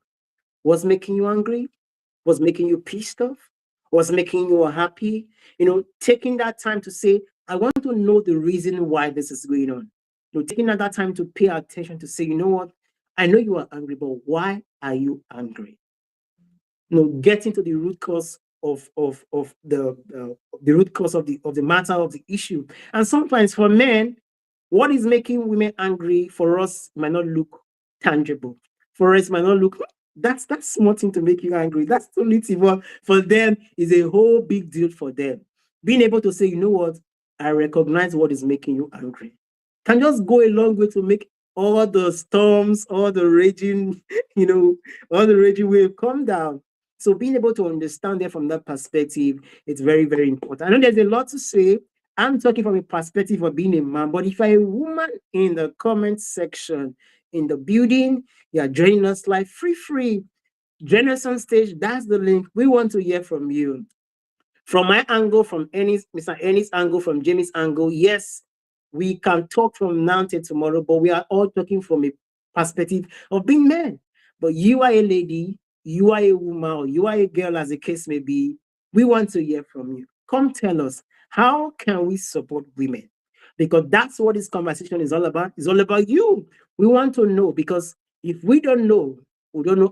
What's making you angry? What's making you pissed off? What's making you happy? Taking that time to say, I want to know the reason why this is going on. Taking that time to pay attention to say, you know what? I know you are angry, but why are you angry? Getting to the root cause of the root cause of the matter of the issue. And sometimes for men, what is making women angry for us might not look tangible. For us, might not look, that's small thing to make you angry. That's too little. But for them, is a whole big deal for them. Being able to say, you know what, I recognize what is making you angry can just go a long way to make all the storms, all the raging, all the raging wave come down. So being able to understand it from that perspective, it's very, very important. I know there's a lot to say. I'm talking from a perspective of being a man, but if you're a woman in the comment section, in the building, you're joining us live free. Join us on stage. That's the link. We want to hear from you. From my angle, from Mr. Ennis' angle, from Jamie's angle, yes, we can talk from now till tomorrow, but we are all talking from a perspective of being men. But you are a lady, you are a woman, or you are a girl, as the case may be. We want to hear from you. Come tell us, how can we support women? Because that's what this conversation is all about. It's all about you. We want to know, because if we don't know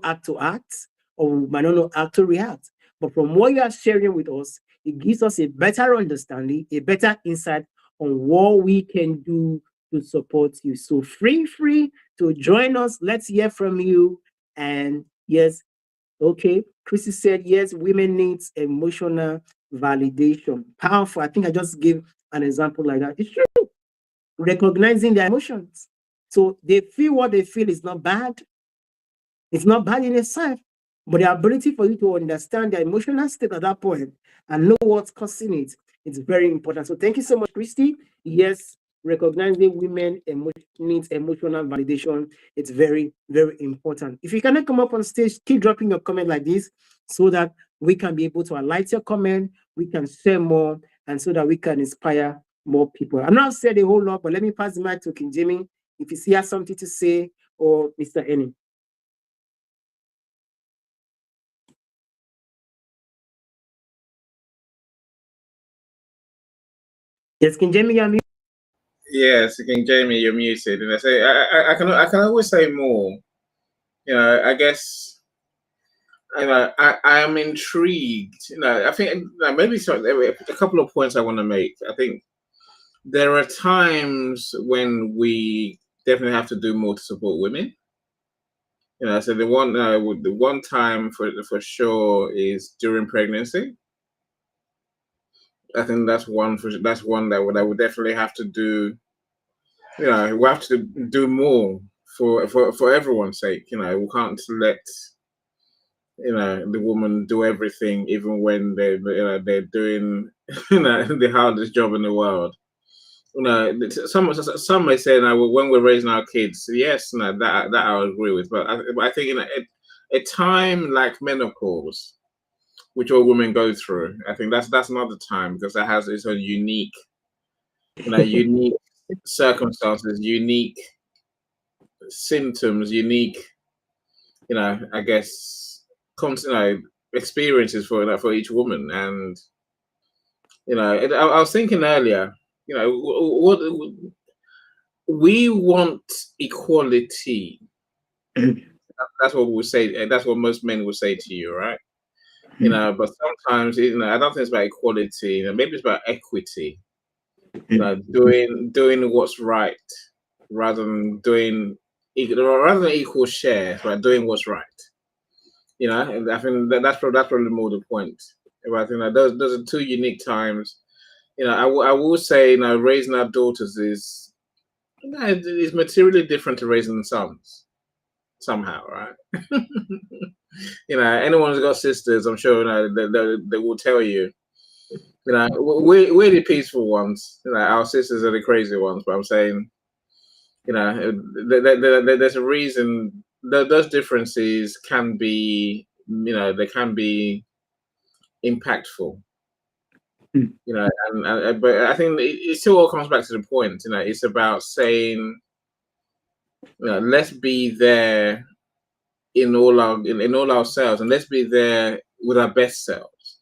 how to act, or we might not know how to react. But from what you are sharing with us, it gives us a better understanding, a better insight on what we can do to support you. So free to join us. Let's hear from you. And yes, okay, Chrissy said, yes, women needs emotional validation. Powerful. I think I just gave an example like that. It's true. Recognizing their emotions. So they feel what they feel is not bad. It's not bad in itself, but the ability for you to understand the emotional state at that point and know what's causing it is very important. So thank you so much, Christy. Yes, recognizing women needs emotional validation. It's very, very important. If you cannot come up on stage, keep dropping your comment like this so that we can be able to highlight your comment, we can share more, and so that we can inspire more people. I'm not said a whole lot, but let me pass the mic to King Jimmy if he has something to say, or Mr. Ennis. Yes, King Jamie, you're muted. Yes, King Jamie, you're muted. And I say I can always say more. I guess I am intrigued. I think maybe a couple of points I want to make. I think there are times when we definitely have to do more to support women. So the one time for sure is during pregnancy. I think that's one that would definitely have to do. We have to do more for everyone's sake. We can't let the woman do everything, even when they're doing the hardest job in the world. Some may say now when we're raising our kids, yes, that I agree with, but I think in a time like menopause, which all women go through, I think that's another time, because that has its own unique circumstances, unique symptoms, unique, I guess, experiences for each woman. And I was thinking earlier, what we want equality. That's what we say. That's what most men will say to you, right? But sometimes, I don't think it's about equality. Maybe it's about equity. Doing what's right rather than equal share, right? Doing what's right. And I think that's probably more the point. I think that those are two unique times. I will say, raising our daughters is materially different to raising sons somehow, right? Anyone who's got sisters, I'm sure they will tell you. We're the peaceful ones. Our sisters are the crazy ones. But I'm saying, there's a reason those differences can be, they can be impactful. But I think it still all comes back to the point. It's about saying, let's be there in all ourselves, and let's be there with our best selves.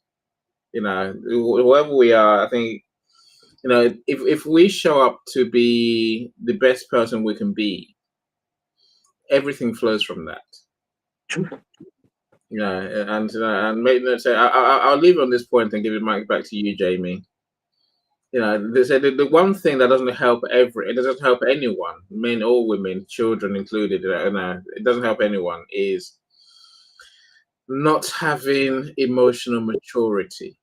Wherever we are, I think, if we show up to be the best person we can be, everything flows from that. And maybe say I'll leave on this point and give it back to you, Jamie. The one thing that doesn't help it doesn't help anyone, men or women, children included. It doesn't help anyone, is not having emotional maturity.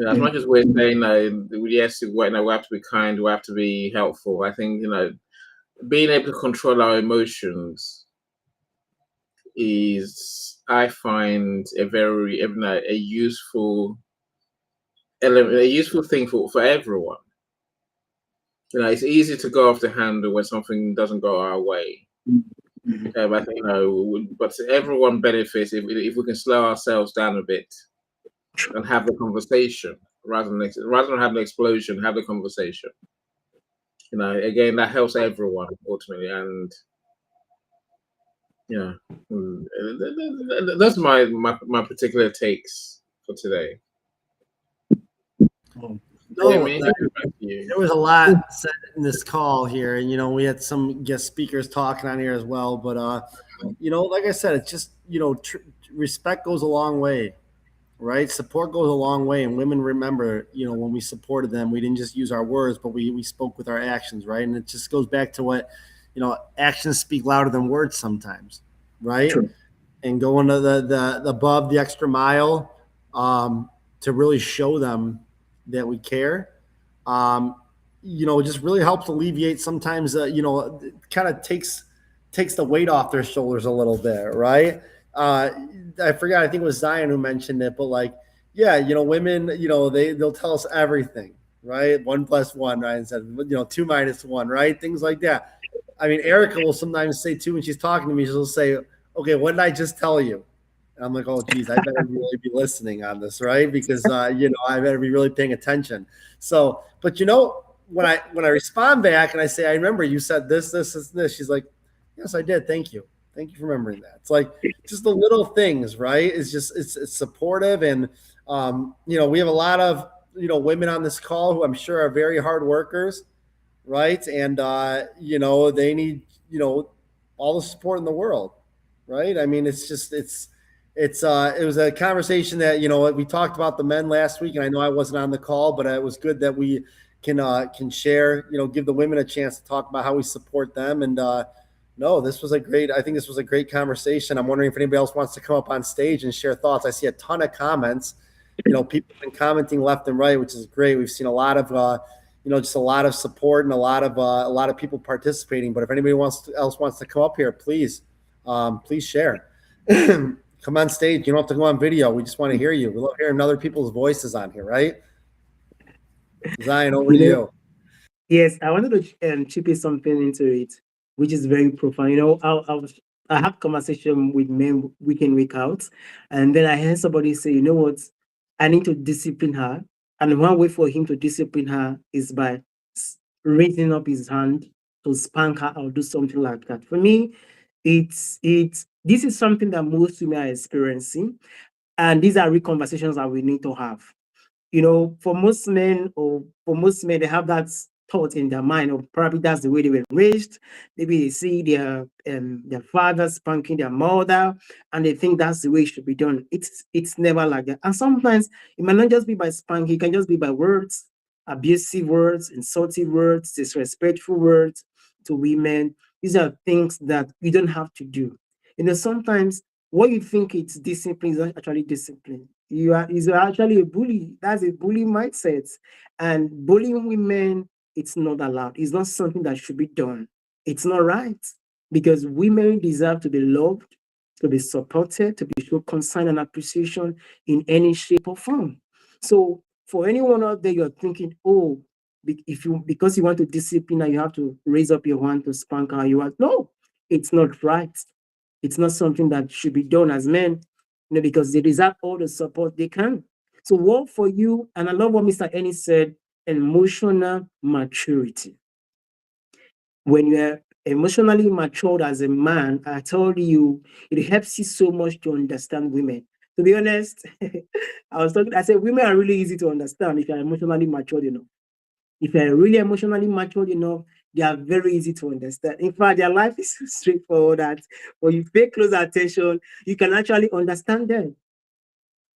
As much as we're saying, yes, we have to be kind, we have to be helpful. I think being able to control our emotions is, I find, a useful element, a useful thing for everyone. It's easy to go off the handle when something doesn't go our way. I think, but everyone benefits if we can slow ourselves down a bit and have the conversation rather than have an explosion. Have the conversation. Again, that helps everyone ultimately, and yeah, that's my particular takes for today. No, Jamie, back to you. there was a lot said in this call here, and we had some guest speakers talking on here as well. But like I said, it's just respect goes a long way, right? Support goes a long way, and women remember, when we supported them, we didn't just use our words, but we spoke with our actions, right? And it just goes back to what actions speak louder than words sometimes, right? True. And going to the above the extra mile to really show them that we care. Just really helps alleviate sometimes. Kind of takes the weight off their shoulders a little bit, right? I forgot. I think it was Zion who mentioned it, but yeah, women, they'll tell us everything, right? 1 + 1, right? Instead of 2 - 1, right? Things like that. I mean, Erica will sometimes say too when she's talking to me, she'll say, "Okay, what did I just tell you?" And I'm like, "Oh, geez, I better really be listening on this, right? Because I better be really paying attention." So, but when I respond back and I say, "I remember you said this, this," she's like, "Yes, I did. Thank you. Thank you for remembering that." It's like just the little things, right? It's supportive, and we have a lot of women on this call who I'm sure are very hard workers, right? And they need all the support in the world, right? I mean, it's just it was a conversation that we talked about the men last week, and I know I wasn't on the call, but it was good that we can share, give the women a chance to talk about how we support them. And no, I think this was a great conversation. I'm wondering if anybody else wants to come up on stage and share thoughts. I see a ton of comments. People have been commenting left and right, which is great. We've seen a lot of just a lot of support and a lot of people participating. But if anybody else wants to come up here, please share. Come on stage. You don't have to go on video. We just want to hear you. We love hearing other people's voices on here, right? Zion, over to you. Yes, I wanted to chip in something into it, which is very profound. I have conversation with men week in, week out, and then I hear somebody say, "You know what? I need to discipline her." And one way for him to discipline her is by raising up his hand to spank her or do something like that. For me, it's this is something that most women are experiencing, and these are real conversations that we need to have. For most men, they have that thought in their mind, or probably that's the way they were raised. Maybe they see their father spanking their mother, and they think that's the way it should be done. It's never like that. And sometimes it might not just be by spanking; it can just be by words, abusive words, insulting words, disrespectful words to women. These are things that you don't have to do. Sometimes what you think it's discipline is not actually discipline. Is actually a bully. That's a bully mindset. And bullying women, it's not allowed. It's not something that should be done. It's not right. Because women deserve to be loved, to be supported, to be shown concern and appreciation in any shape or form. So for anyone out there, you're thinking, oh, because you want to discipline her, you have to raise up your hand to spank her. No, it's not right. It's not something that should be done as men, because they deserve all the support they can. So work for you, and I love what Mr. Ennis said, emotional maturity. When you're emotionally matured as a man, I told you, it helps you so much to understand women. To be honest, I said women are really easy to understand if you're emotionally matured enough. If you're really emotionally matured enough, they are very easy to understand. In fact, their life is so straightforward that when you pay close attention, you can actually understand them.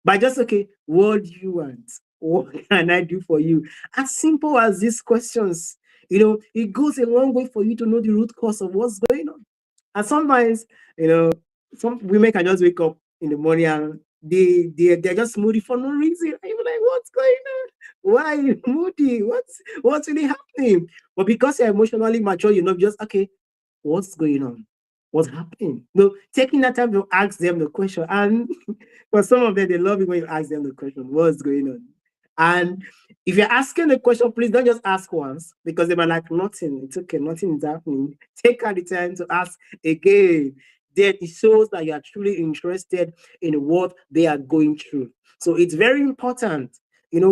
But just, okay, what do you want? What can I do for you? As simple as these questions, it goes a long way for you to know the root cause of what's going on. And sometimes, some women can just wake up in the morning and they're just moody for no reason. I'm like, what's going on? Why are you moody? What's really happening? But because you're emotionally mature, just okay, what's going on? What's happening? No, taking that time to ask them the question. And for some of them, they love it when you ask them the question, what's going on? And if you're asking the question, please don't just ask once, because they might like nothing. It's okay, nothing is happening. Take out the time to ask again. Then it shows that you are truly interested in what they are going through. So it's very important, if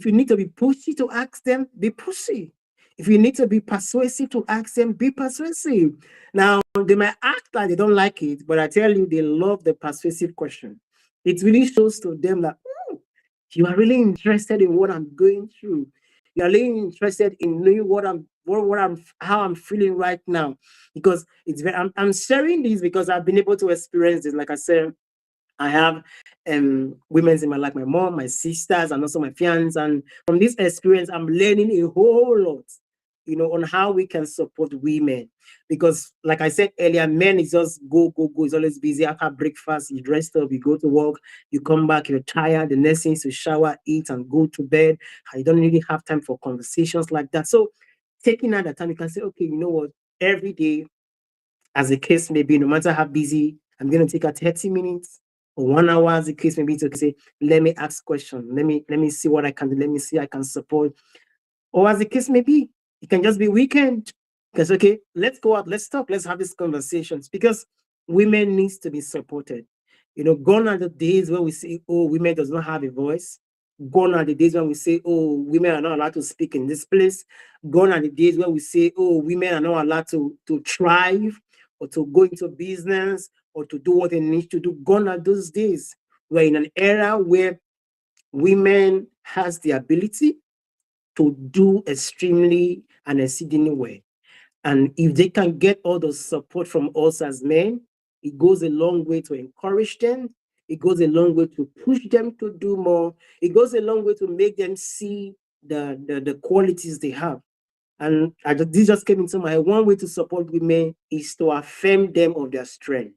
you need to be pushy to ask them, be pushy. If you need to be persuasive to ask them, be persuasive. Now, they might act like they don't like it, but I tell you, they love the persuasive question. It really shows to them that you are really interested in what I'm going through. You are really interested in knowing how I'm feeling right now. Because I'm sharing this because I've been able to experience this. Like I said, I have women in my life, my mom, my sisters, and also my fiance. And from this experience, I'm learning a whole lot, on how we can support women. Because, like I said earlier, men is just go, go, go. It's always busy. After breakfast, you dress up, you go to work, you come back, you're tired. The next thing is to shower, eat, and go to bed. You don't really have time for conversations like that. So, taking out that time, you can say, okay, you know what? Every day, as the case may be, no matter how busy, I'm going to take a 30 minutes or 1 hour, as the case may be, to say, let me ask questions. Let me see what I can do. Let me see I can support. Or as the case may be, it can just be weekend. Because, okay, let's go out, let's talk, let's have these conversations, because women needs to be supported. Gone are the days when we say, oh, women does not have a voice. Gone are the days when we say, oh, women are not allowed to speak in this place. Gone are the days when we say, oh, women are not allowed to thrive or to go into business or to do what they need to do. Gone are those days. We're in an era where women has the ability to do extremely and exceedingly well. And if they can get all the support from us as men, it goes a long way to encourage them. It goes a long way to push them to do more. It goes a long way to make them see the qualities they have. And this just came into my head. One way to support women is to affirm them of their strength.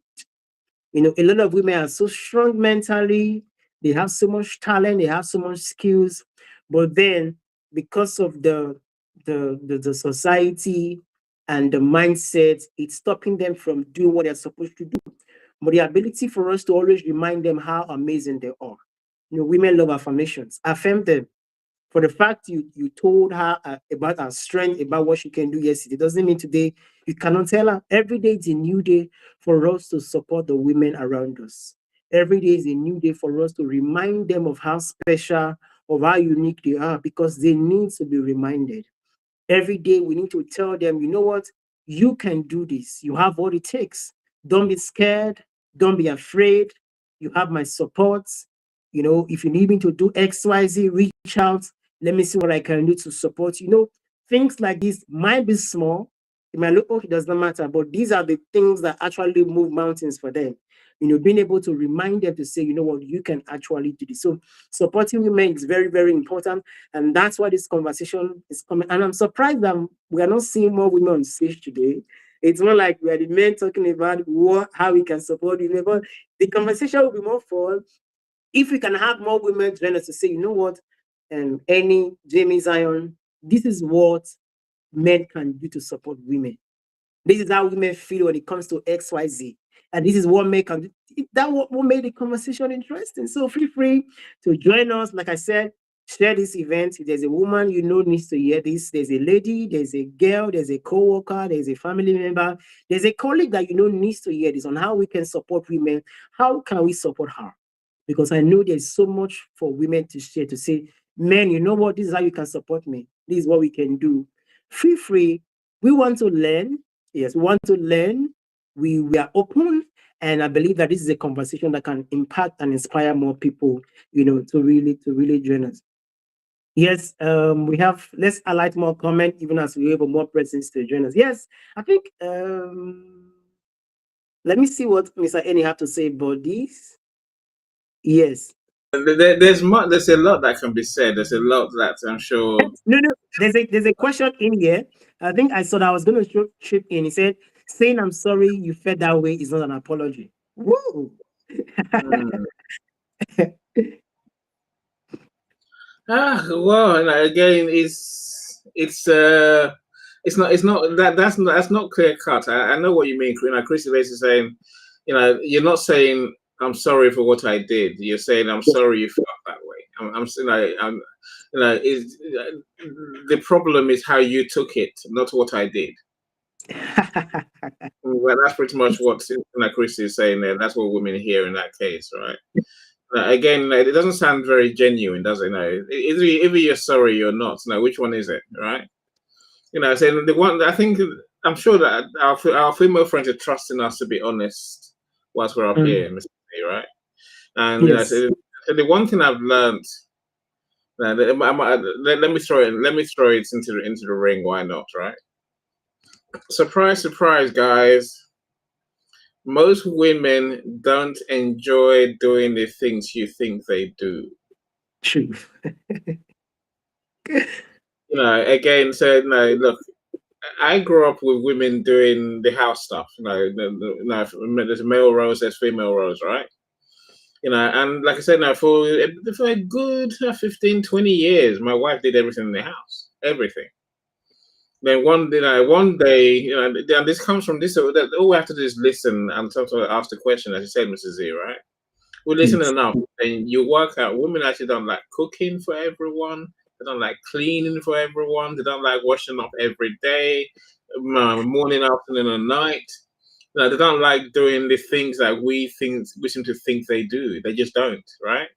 A lot of women are so strong mentally, they have so much talent, they have so much skills, but then because of the society and the mindset, it's stopping them from doing what they're supposed to do. But the ability for us to always remind them how amazing they are. Women love affirmations. Affirm them. For the fact you told her about her strength, about what she can do yesterday, doesn't mean today you cannot tell her. Every day is a new day for us to support the women around us. Every day is a new day for us to remind them of how special, of how unique they are, because they need to be reminded. Every day we need to tell them, you know what, you can do this. You have what it takes. Don't be scared. Don't be afraid. You have my support. If you need me to do XYZ, reach out. Let me see what I can do to support you. Things like this might be small. It might look, okay, it does not matter, but these are the things that actually move mountains for them. Being able to remind them to say, you know what, you can actually do this. So supporting women is very, very important. And that's why this conversation is coming. And I'm surprised that we are not seeing more women on stage today. It's more like we are the men talking about how we can support women. But the conversation will be more fun if we can have more women join us to say, you know what, Annie, Jamie, Zion, this is what men can do to support women. This is how women feel when it comes to XYZ. And this is what men can do. That what made the conversation interesting. So feel free to join us. Like I said, share this event. If there's a woman you know needs to hear this, there's a lady, there's a girl, there's a co-worker, there's a family member, there's a colleague that you know needs to hear this on how we can support women. How can we support her? Because I know there's so much for women to share, to say, men, you know what, this is how you can support me. This is what we can do. Feel free. We want to learn. Yes, we want to learn. We are open. And I believe that this is a conversation that can impact and inspire more people, to really join us. Yes, let's highlight more comment, even as we have more presence to join us. Yes, I think, let me see what Mr. Annie have to say about this. Yes. There's a lot that can be said. There's a lot that I'm sure. No. There's a question in here. I think I saw that I was going to chip in. He said, saying I'm sorry you felt that way is not an apology. Woo! Hmm. Well, again, it's not that's not clear cut. I know what you mean. Chris is basically saying, you're not saying I'm sorry for what I did. You're saying I'm sorry you felt that way. Is the problem is how you took it, not what I did. Well, that's pretty much what Chris is saying there. That's what women hear in that case, right? Again, it doesn't sound very genuine, does it? No, either you're sorry or not. No, which one is it, right? Saying the one. I'm sure that our female friends are trusting us to be honest whilst we're up Mm, here, Mr. C, right? And yes. so the one thing I've learned. Let me throw it. Let me throw it into the ring. Why not, right? Surprise, surprise, guys. Most women don't enjoy doing the things you think they do. True. Again, so no, look, I grew up with women doing the house stuff. There's male roles, there's female roles, right? And like I said, now for a good 15, 20 years, my wife did everything in the house, everything. Then one day, and this comes from this. All we have to do is listen and talk to ask the question, as you said, Mrs. Z, right? We listen Yes. enough, and you work out women actually don't like cooking for everyone. They don't like cleaning for everyone. They don't like washing up every day, morning, afternoon, and night. They don't like doing the things that we seem to think they do. They just don't, right?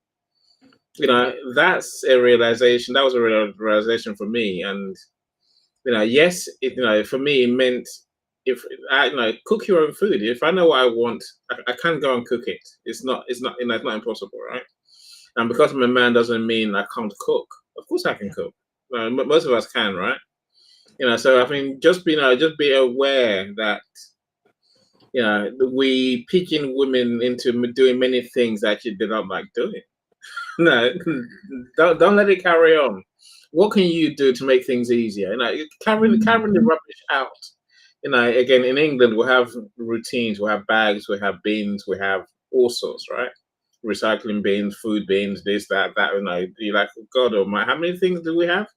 That's a realization. That was a realization for me, and yes, for me, it meant if I cook your own food. If I know what I want, I can go and cook it. It's not impossible, right? And because I'm a man doesn't mean I can't cook. Of course, I can cook. Most of us can, right? So I think just be aware that we pigeon women into doing many things that actually they don't like doing. No, don't let it carry on. What can you do to make things easier? Carrying the rubbish out. Again, in England, we have routines, we have bags, we have bins, we have all sorts, right? Recycling bins, food bins, this, that. You're like, God almighty, how many things do we have?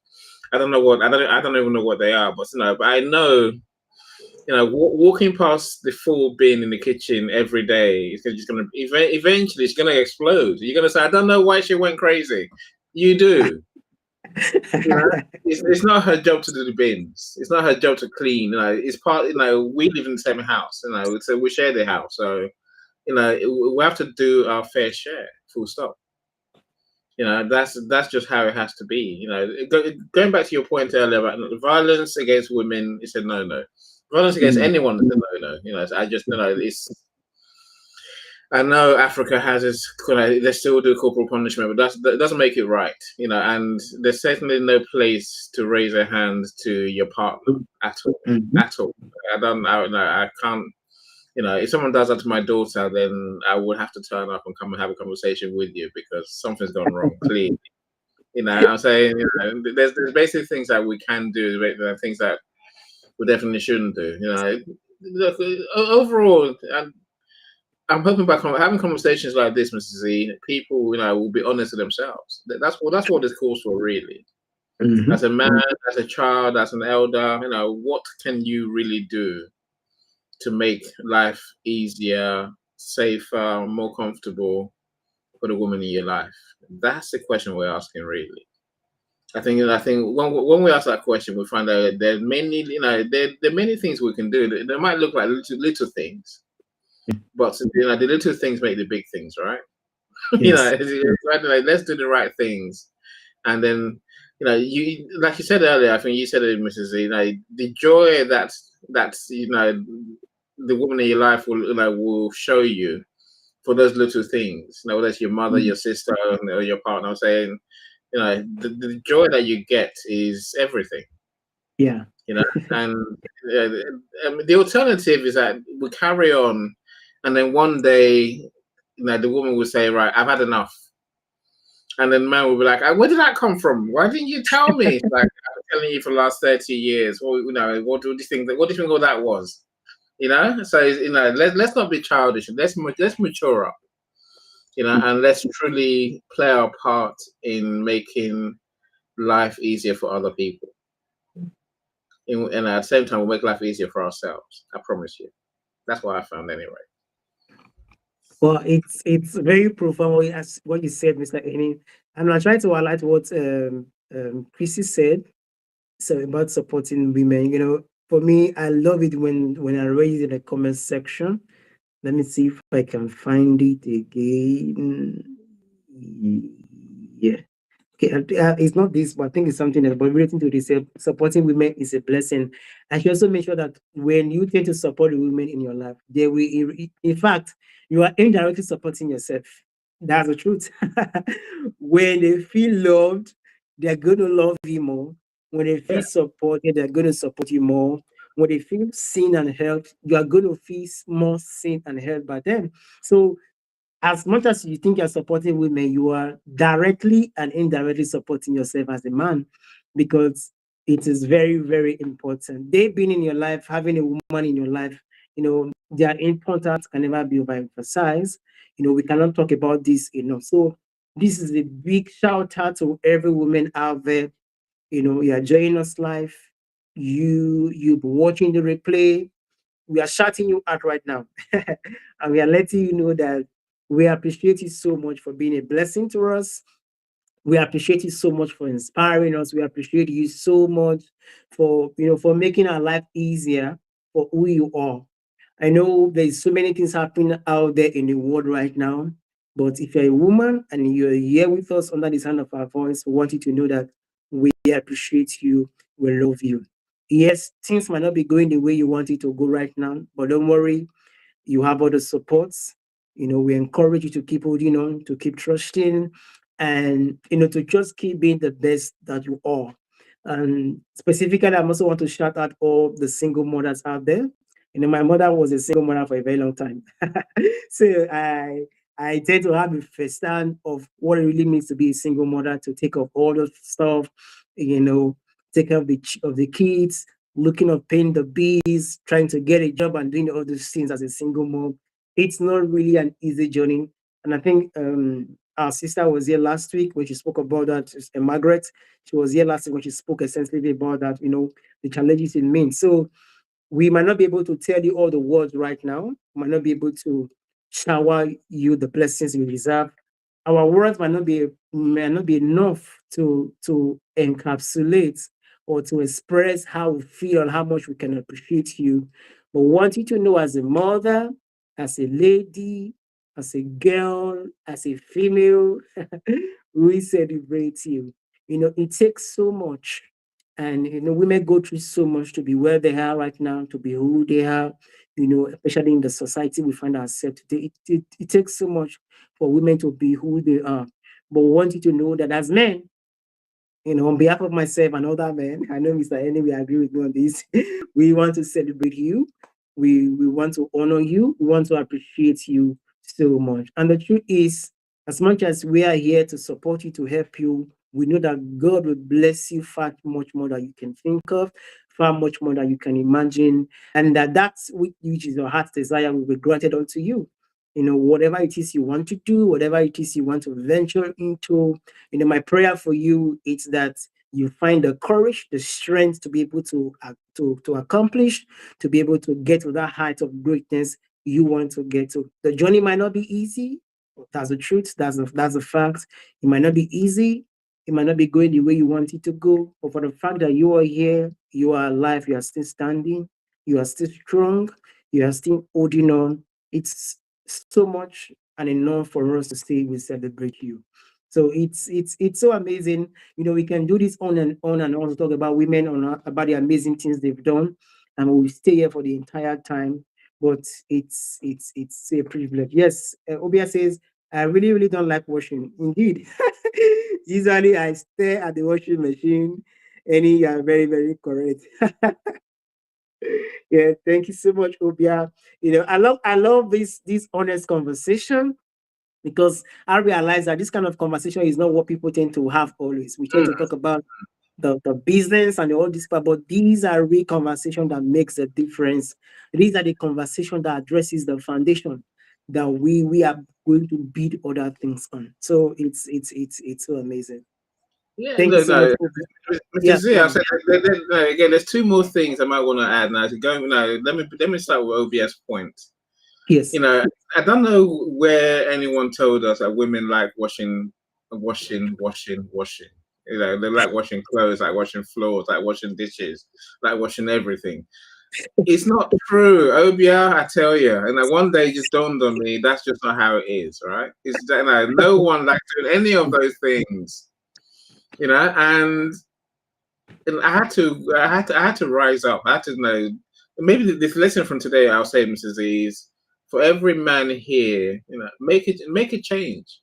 I don't even know what they are, but I know, walking past the full bin in the kitchen every day, eventually it's gonna explode. You're gonna say, I don't know why she went crazy. You do. It's not her job to do the bins. It's not her job to clean. It's part. We live in the same house. So we share the house. So we have to do our fair share. Full stop. That's just how it has to be. Going back to your point earlier about violence against women, it's a no. Violence against Mm, anyone is a no. I just it's. I know Africa has its, they still do corporal punishment, but that doesn't make it right, and there's certainly no place to raise a hand to your partner at all, mhm. at all. I can't, if someone does that to my daughter, then I would have to turn up and come and have a conversation with you because something's gone wrong, clearly. I'm saying, there's basically things that we can do, things that we definitely shouldn't do, Look, overall, I'm hoping by having conversations like this, Mr. Z, people, will be honest with themselves. That's what this calls for, really. As Mhm. a man, as a child, as an elder, what can you really do to make life easier, safer, more comfortable for the woman in your life? That's the question we're asking, really. I think when we ask that question, we find out there are many, there are many things we can do. They might look like little things, but the little things make the big things, right? Yes. Let's do the right things, and then you like you said earlier. I think you said it, Mrs. Z. The joy that's the woman in your life will show you for those little things. Whether it's your mother, Mm, your sister, or your partner. I'm saying, the joy that you get is everything. yeah. And the alternative is that we carry on, and then one day, the woman will say, "Right, I've had enough." And then man will be like, where did that come from? Why didn't you tell me? It's like, I've been telling you for the last 30 years. Well, what do you think all that was? So let's not be childish. Let's mature up. and let's truly play our part in making life easier for other people. And at the same time, we'll make life easier for ourselves. I promise you. That's what I found anyway. Well, it's very profound what you said, Mr. Eni. I'm not trying to highlight what Chrissy said. So about supporting women, for me, I love it when I raise it in the comment section. Let me see if I can find it again. Yeah. Okay, it's not this, but I think it's something else. But relating to this, supporting women is a blessing. And she also make sure that when you tend to support the women in your life, they will, in fact, you are indirectly supporting yourself. That's the truth. When they feel loved, they're going to love you more. When they feel supported, they're going to support you more. When they feel seen and helped, you are going to feel more seen and helped by them. So as much as you think you're supporting women, you are directly and indirectly supporting yourself as a man, because it is very, very important. They being in your life, having a woman in your life, their importance can never be overemphasized. We cannot talk about this enough. So this is a big shout out to every woman out there. You are joining us live. You watching the replay. We are shouting you out right now. And we are letting you know that we appreciate you so much for being a blessing to us. We appreciate you so much for inspiring us. We appreciate you so much for making our life easier for who you are. I know there's so many things happening out there in the world right now, but if you're a woman and you're here with us under the sound of our voice, we want you to know that we appreciate you. We love you. Yes, things might not be going the way you want it to go right now, but don't worry, you have other supports. We encourage you to keep holding on, to keep trusting, and to just keep being the best that you are. And specifically, I also want to shout out all the single mothers out there. My mother was a single mother for a very long time. So I tend to have a first stand of what it really means to be a single mother, to take off all the stuff, take care of the kids, looking of paying the bills, trying to get a job and doing all those things as a single mom. It's not really an easy journey. And I think our sister was here last week when she spoke about that. Margaret, she was here last week when she spoke extensively about that, the challenges it means. So we might not be able to tell you all the words right now, might not be able to shower you the blessings you deserve. Our words might not be enough to encapsulate or to express how we feel and how much we can appreciate you. But we want you to know, as a mother, as a lady, as a girl, as a female, we celebrate you. It takes so much. And women go through so much to be where they are right now, to be who they are, especially in the society we find ourselves today. It takes so much for women to be who they are. But we want you to know that as men, on behalf of myself and other men, I know Mr. Eni will agree with me on this. We want to celebrate you. We want to honor you. We want to appreciate you so much. And the truth is, as much as we are here to support you, to help you, we know that God will bless you far much more than you can think of, far much more than you can imagine, and that's which is your heart's desire will be granted unto you. Whatever it is you want to do, whatever it is you want to venture into, my prayer for you is that you find the courage, the strength to be able to accomplish, to be able to get to that height of greatness you want to get to. The journey might not be easy. That's the truth. That's the fact. It might not be easy. It might not be going the way you want it to go. But for the fact that you are here, you are alive, you are still standing, you are still strong, you are still holding on. It's so much and enough for us to say we celebrate you. So it's so amazing. We can do this on and on and on to talk about women, about the amazing things they've done, and we'll stay here for the entire time. But it's a privilege. Yes, Obia says, I really, really don't like washing. Indeed. Usually I stare at the washing machine, and you are very, very correct. Yeah, thank you so much, Obia. I love this honest conversation, because I realize that this kind of conversation is not what people tend to have always. We tend to talk about the business and all this, but these are real conversation that makes a difference. These are the conversation that addresses the foundation. that we are going to build other things on. So it's so amazing. Yeah, Thank you no, so much. no. Mr. Yeah, Z, I said no, again. There's two more things I might want to add. Now, to go, no, let me start with OBS point. yes. I don't know where anyone told us that women like washing. They like washing clothes, like washing floors, like washing dishes, like washing everything. It's not true, Obia. I tell you, and one day it just dawned on me that's just not how it is, right? It's no one likes doing any of those things, and I had to rise up. I had to know. Maybe this lesson from today, I'll say, Mrs. Z, is for every man here, make a change.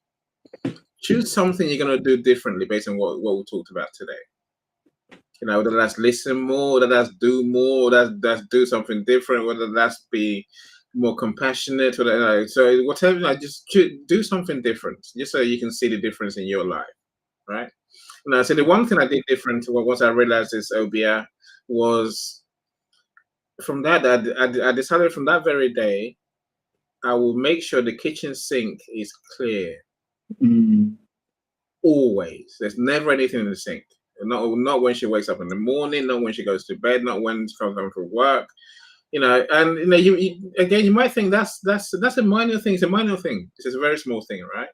Choose something you're gonna do differently based on what we talked about today. Whether that's listen more, whether that's do more, that's do something different, whether that's be more compassionate, whatever. So whatever, just do something different, just so you can see the difference in your life, right? So the one thing I did different, once I realized this OBR, was from that I decided from that very day I will make sure the kitchen sink is clear. Mm. Always. There's never anything in the sink. Not when she wakes up in the morning, not when she goes to bed, not when she comes home from work. And you might think that's a minor thing. It's a minor thing. It's a very small thing, right?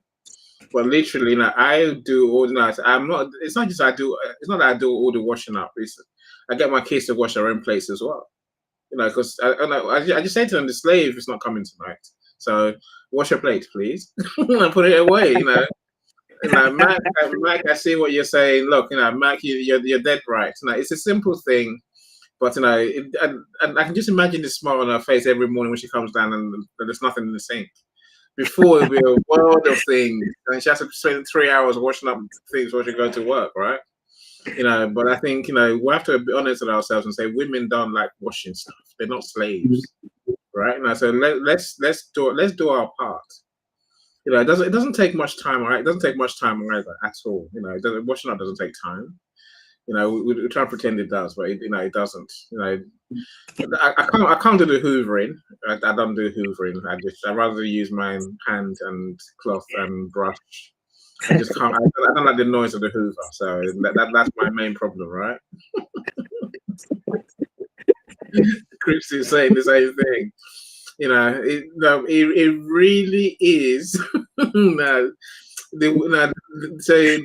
But literally, I do all the night. I'm not. It's not just I do. It's not that I do all the washing up. I get my kids to wash their own plates as well. Because I just say to them, the slave is not coming tonight, so wash your plate, please, and put it away. Mac, I see what you're saying. Look, Mac, you're dead right. It's a simple thing, but and I can just imagine the smile on her face every morning when she comes down and there's nothing in the sink. Before it'd be a world of things, and she has to spend 3 hours washing up things before she go to work, right? But I think we have to be honest with ourselves and say women don't like washing stuff. They're not slaves, right? So let's do our part. It doesn't take much time, right? It doesn't take much time either at all. Washing up doesn't take time. We try to pretend it does, but it doesn't. I can't do the hoovering. I don't do hoovering. I rather use my hand and cloth and brush. I just can't. I don't like the noise of the hoover, so that's my main problem, right? Chris is saying the same thing. It really is. So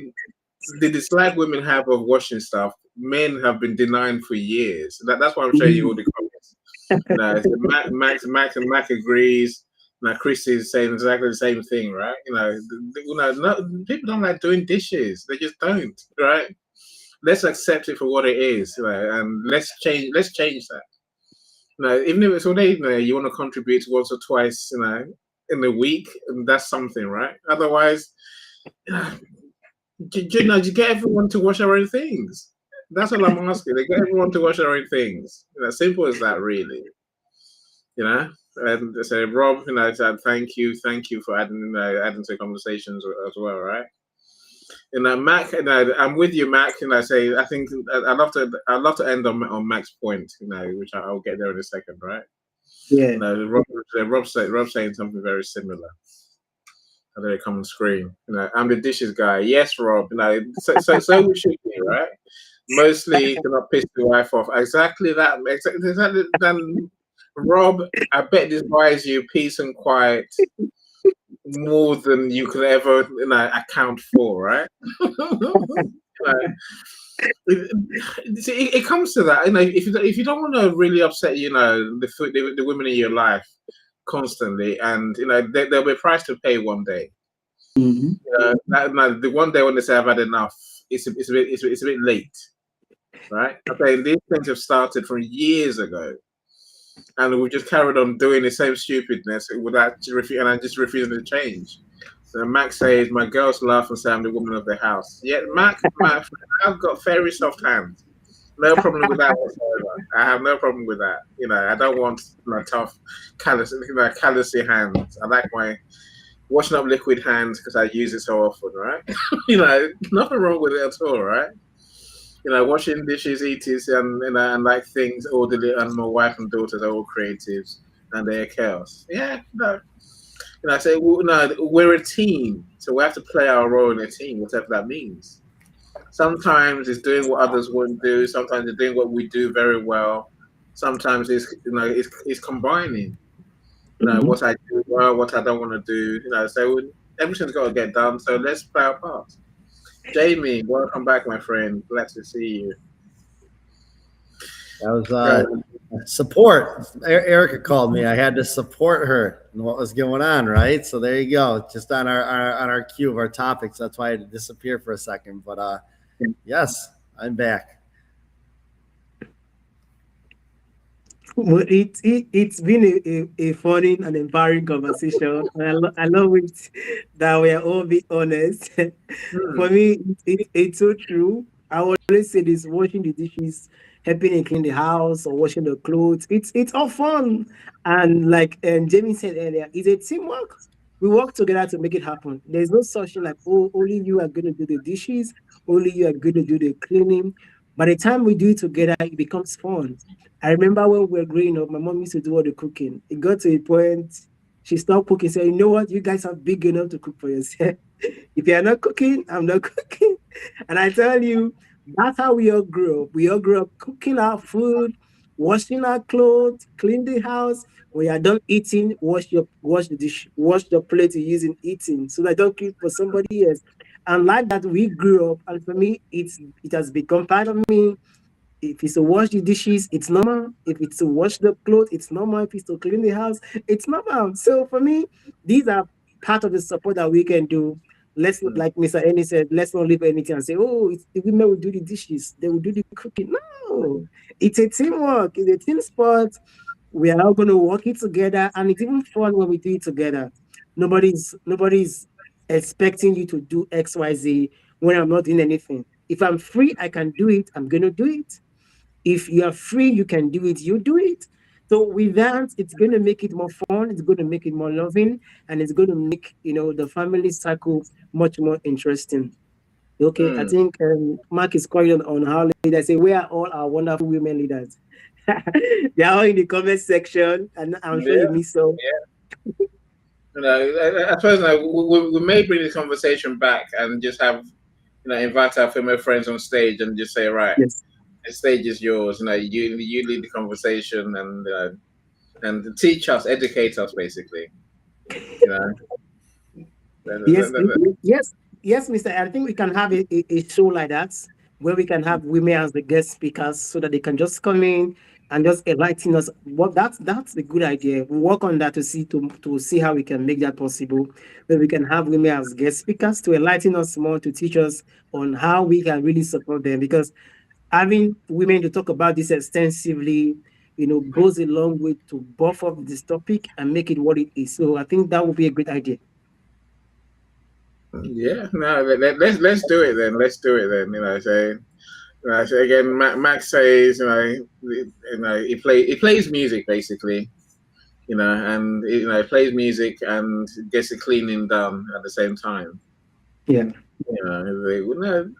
the dislike women have of washing stuff, men have been denying for years. That's why I'm showing you all the comments. So Mac agrees. Now Chris is saying exactly the same thing, right? People don't like doing dishes. They just don't, right? Let's accept it for what it is, and let's change that. Even if it's all day, you want to contribute once or twice, in a week, and that's something, right? Otherwise, you get everyone to wash their own things. That's all I'm asking. They get everyone to wash their own things. Simple as that, really. And so Rob, said thank you for adding to the conversations as well, right? Mac, I'm with you, Mac. I think I'd love to end on Mac's point, which I'll get there in a second, right? Yeah. Rob saying something very similar. And then it come on screen. I'm the dishes guy. Yes, Rob. So we should be, right? Mostly to not piss the wife off. Exactly that. Exactly. Then, Rob, I bet this buys you peace and quiet more than you could ever account for, right? It comes to that. If you don't want to really upset, the women in your life constantly, and there'll be a price to pay one day. Mm-hmm. The one day when they say I've had enough, it's a bit late, right? Okay, these things have started from years ago, and we've just carried on doing the same stupidness and I just refusing to change. So Max says, my girls laugh and say I'm the woman of the house. Yeah, Mac, I've got very soft hands. No problem with that whatsoever. I have no problem with that. I don't want my tough, callousy hands. I like my washing up liquid hands because I use it so often, right? Nothing wrong with it at all, right? Washing dishes, eating, and like things orderly, and my wife and daughters are all creatives and they're chaos. Yeah, And I say, well, no, we're a team, so we have to play our role in a team, whatever that means. Sometimes it's doing what others wouldn't do. Sometimes it's doing what we do very well. Sometimes it's combining. Mhm. What I do well, what I don't want to do. So everything's got to get done. So let's play our part. Jamie, welcome back, my friend. Glad to see you. That was Uh, support. Erica called me. I had to support her and what was going on, right? So there you go. Just on our cue of our topics. That's why I had to disappear for a second. But yes, I'm back. Well, it's been a funny and empowering conversation. I love it that we are all being honest. For hmm, me, it's so true. I always say this: washing the dishes, helping and clean the house, or washing the clothes. It's all fun, and like Jamie said earlier, it's a teamwork. We work together to make it happen. There's no such thing like, oh, only you are going to do the dishes, only you are going to do the cleaning. By the time we do it together, it becomes fun. I remember when we were growing up, my mom used to do all the cooking. It got to a point she stopped cooking, said, you know what, you guys are big enough to cook for yourself. If you're not cooking, I'm not cooking. And I tell you, that's how we all grew up. We all grew up cooking our food, washing our clothes, clean the house. When you're done eating, wash the dish, wash the plate you're using eating. So that don't keep for somebody else. And like that, we grew up. And for me, it has become part of me. If it's to wash the dishes, it's normal. If it's to wash the clothes, it's normal. If it's to clean the house, it's normal. So for me, these are part of the support that we can do. Let's not, hmm, like Mr. Eni said, let's not leave anything and say, oh, it's, the women will do the dishes, they will do the cooking. No, it's a teamwork, it's a team sport. We are all going to work it together, and it's even fun when we do it together. Nobody's expecting you to do XYZ when I'm not doing anything. If I'm free, I can do it. I'm going to do it. If you are free, you can do it, you do it. So with that, it's going to make it more fun, it's going to make it more loving, and it's going to make, the family cycle much more interesting. Okay, I hmm. think Mark is calling on our leaders. Say, where are all our wonderful women leaders? They are all in the comment section, and I'm sure you Yeah, miss some. yeah. I suppose we may bring this conversation back and just have invite our female friends on stage and just say, right, Yes. the stage is yours. You lead the conversation and teach us, educate us, basically. You know, Yes, that- yes, yes, Mr. I think we can have a show like that where we can have women as the guest speakers so that they can just come in and just enlighten us. What that's a good idea. We work on that to see how we can make that possible. Where we can have women as guest speakers to enlighten us more, to teach us on how we can really support them. Because having women to talk about this extensively, goes a long way to buff up this topic and make it what it is. So I think that would be a great idea. yeah. No, let's do it then. Let's do it then. So again, Max says, he plays music basically. And he plays music and gets the cleaning done at the same time. Yeah. No,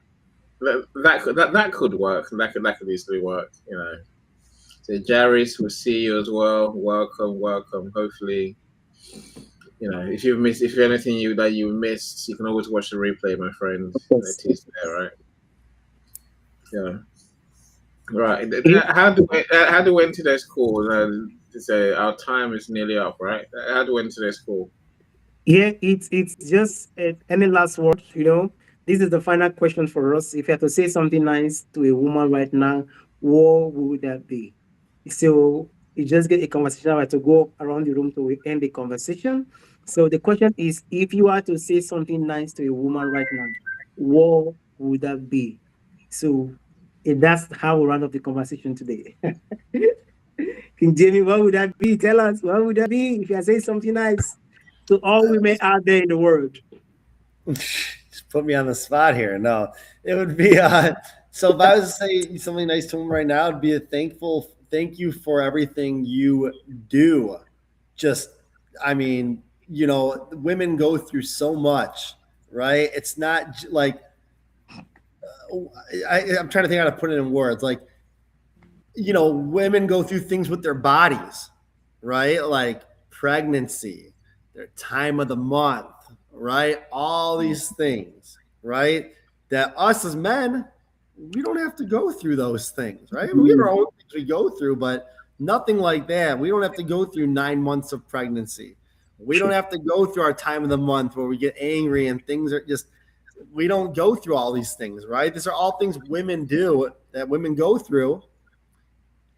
that could work. That could easily work. So Jaris, will see you as well. Welcome, welcome. Hopefully, if you anything that you missed, you can always watch the replay, my friend. It Yes. is there, right? Yeah. Right. Yeah, How do we end today's call? To say our time is nearly up, right? How do we end today's call? yeah, it's just any last word, This is the final question for us. If you had to say something nice to a woman right now, what would that be? So you just get a conversation right to go around the room to end the conversation. So the question is, if you are to say something nice to a woman right now, what would that be? So that's how we round up the conversation today. King Jamie, what would that be? Tell us, what would that be if you are saying something nice to all women out there in the world? Just put me on the spot here. No, it would be so if I was to say something nice to him right now, it'd be a thank you for everything you do. Just I mean, women go through so much, right? It's not like I'm trying to think how to put it in words. Like, women go through things with their bodies, right? Like pregnancy, their time of the month, right? All these things, right? That us as men, we don't have to go through those things, right? We have our own things we go through, but nothing like that. We don't have to go through 9 months of pregnancy. We don't have to go through our time of the month where we get angry and things are just, we don't go through all these things, right? These are all things women do that women go through.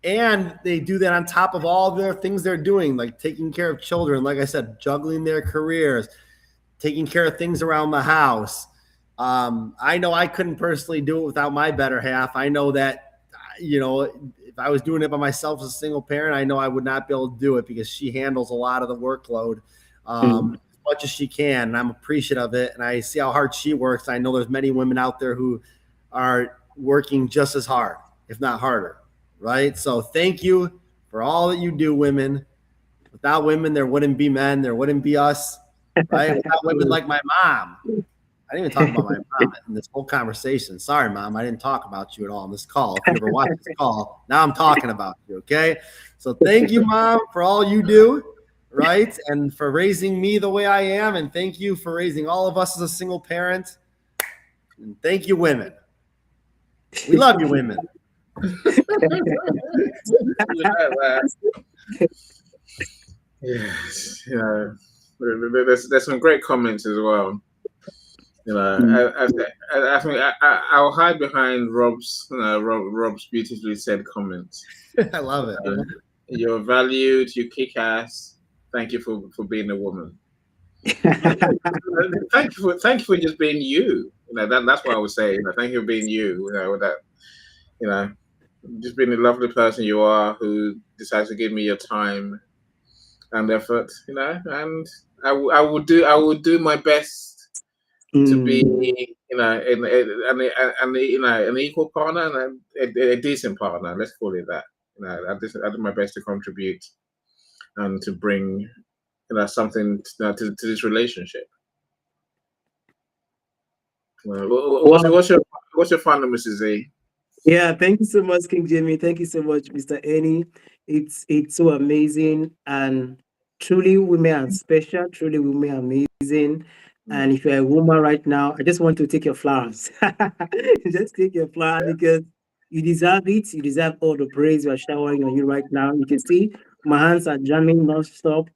And they do that on top of all their things they're doing, like taking care of children, like I said, juggling their careers, taking care of things around the house. I know I couldn't personally do it without my better half. I know that, if I was doing it by myself as a single parent, I know I would not be able to do it because she handles a lot of the workload as much as she can. And I'm appreciative of it. And I see how hard she works. I know there's many women out there who are working just as hard, if not harder. Right. So thank you for all that you do, women. Without women, there wouldn't be men. There wouldn't be us. Right. Without women like my mom. I didn't even talk about my mom in this whole conversation. Sorry, Mom. I didn't talk about you at all in this call. If you ever watch this call, now I'm talking about you. Okay. So thank you, Mom, for all you do. Right. And for raising me the way I am. And thank you for raising all of us as a single parent. And thank you, women. We love you, women. Yes, there's some great comments as well. I think I'll hide behind Rob's beautifully said comments. I love it. You're valued. You kick ass. Thank you for being a woman. thank you for just being you. That's what I would say. Thank you for being you. Just being the lovely person you are, who decides to give me your time and effort. And I will do my best to be, an equal partner and a decent partner. Let's call it that. I do my best to contribute and to bring, something to this relationship. What's your final, Mrs. Z? Yeah, thank you so much, King Jamie. Thank you so much, Mr. Annie. It's so amazing, and truly women are special. Truly women are amazing. And if you're a woman right now, I just want to take your flowers. Just take your flowers because you deserve it. You deserve all the praise we are showering on you right now. You can see my hands are jamming non-stop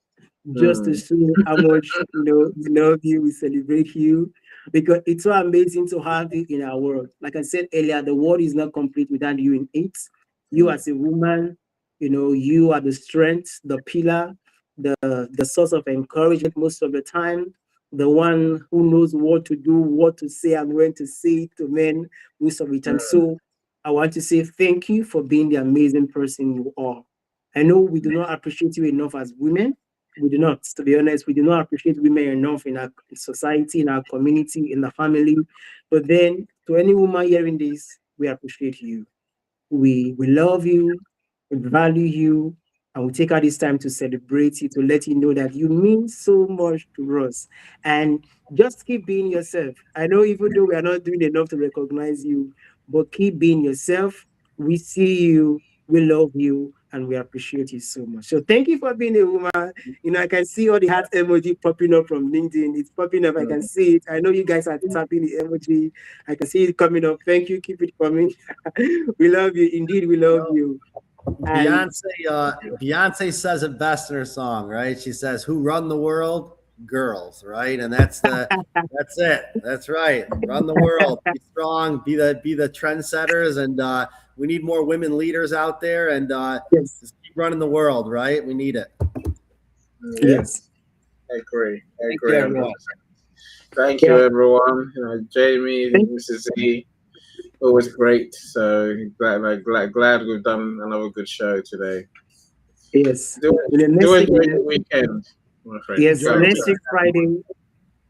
just to show how much we love you, we celebrate you, because it's so amazing to have you in our world. Like I said earlier, the world is not complete without you in it. You as a woman, you are the strength, the pillar, the source of encouragement most of the time, the one who knows what to do, what to say, and when to say it to men most of the time. So I want to say thank you for being the amazing person you are. I know we do not appreciate you enough as women. We do not, to be honest, we do not appreciate women enough in our society, in our community, in the family. But then, to any woman hearing this, we appreciate you. We love you, we value you, and we take out this time to celebrate you, to let you know that you mean so much to us. And just keep being yourself. I know even though we are not doing enough to recognize you, but keep being yourself. We see you, we love you, and we appreciate you so much. So thank you for being a woman. I can see all the heart emoji popping up from LinkedIn. It's popping up. I can see it. I know you guys are tapping the emoji. I can see it coming up. Thank you. Keep it coming. We love you. Indeed, we love you. And Beyonce says it best in her song, right? She says, "Who run the world? Girls," right? And that's it. That's right. Run the world. Be strong. Be the trendsetters, and we need more women leaders out there. And yes, just keep running the world, right? We need it. yes. I agree. Thank you, everyone. Thank you, everyone. Jamie, Mrs. Z, always great. So glad we've done another good show today. Yes. Do enjoy the weekend, my friend. Yes, next week Friday.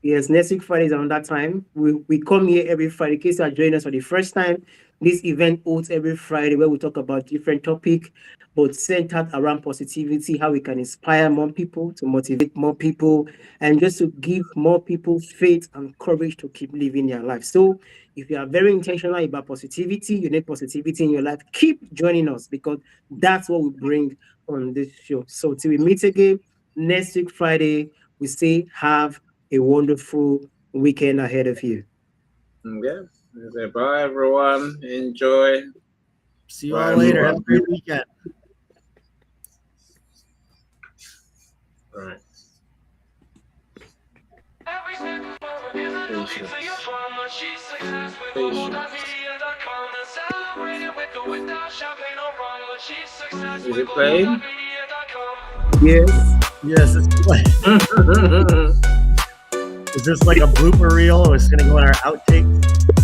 Yes, next week Friday is around that time. We come here every Friday. In case you are joining us for the first time, this event holds every Friday where we talk about different topic, but centered around positivity, how we can inspire more people, to motivate more people, and just to give more people faith and courage to keep living their life. So if you are very intentional about positivity, you need positivity in your life, keep joining us because that's what we bring on this show. So till we meet again next week Friday, we say have a wonderful weekend ahead of you. Yeah. So bye, everyone. Enjoy. See you Bye, all later. Have a everyone. great weekend. All right. Every single moment is a new beat for your drama. She's success with Global.Media.com and celebrating with or without champagne or rum. She's success Is with it playing? Global.Media.com. Yes. Yes, is this like a blooper reel? It's gonna go in our outtakes.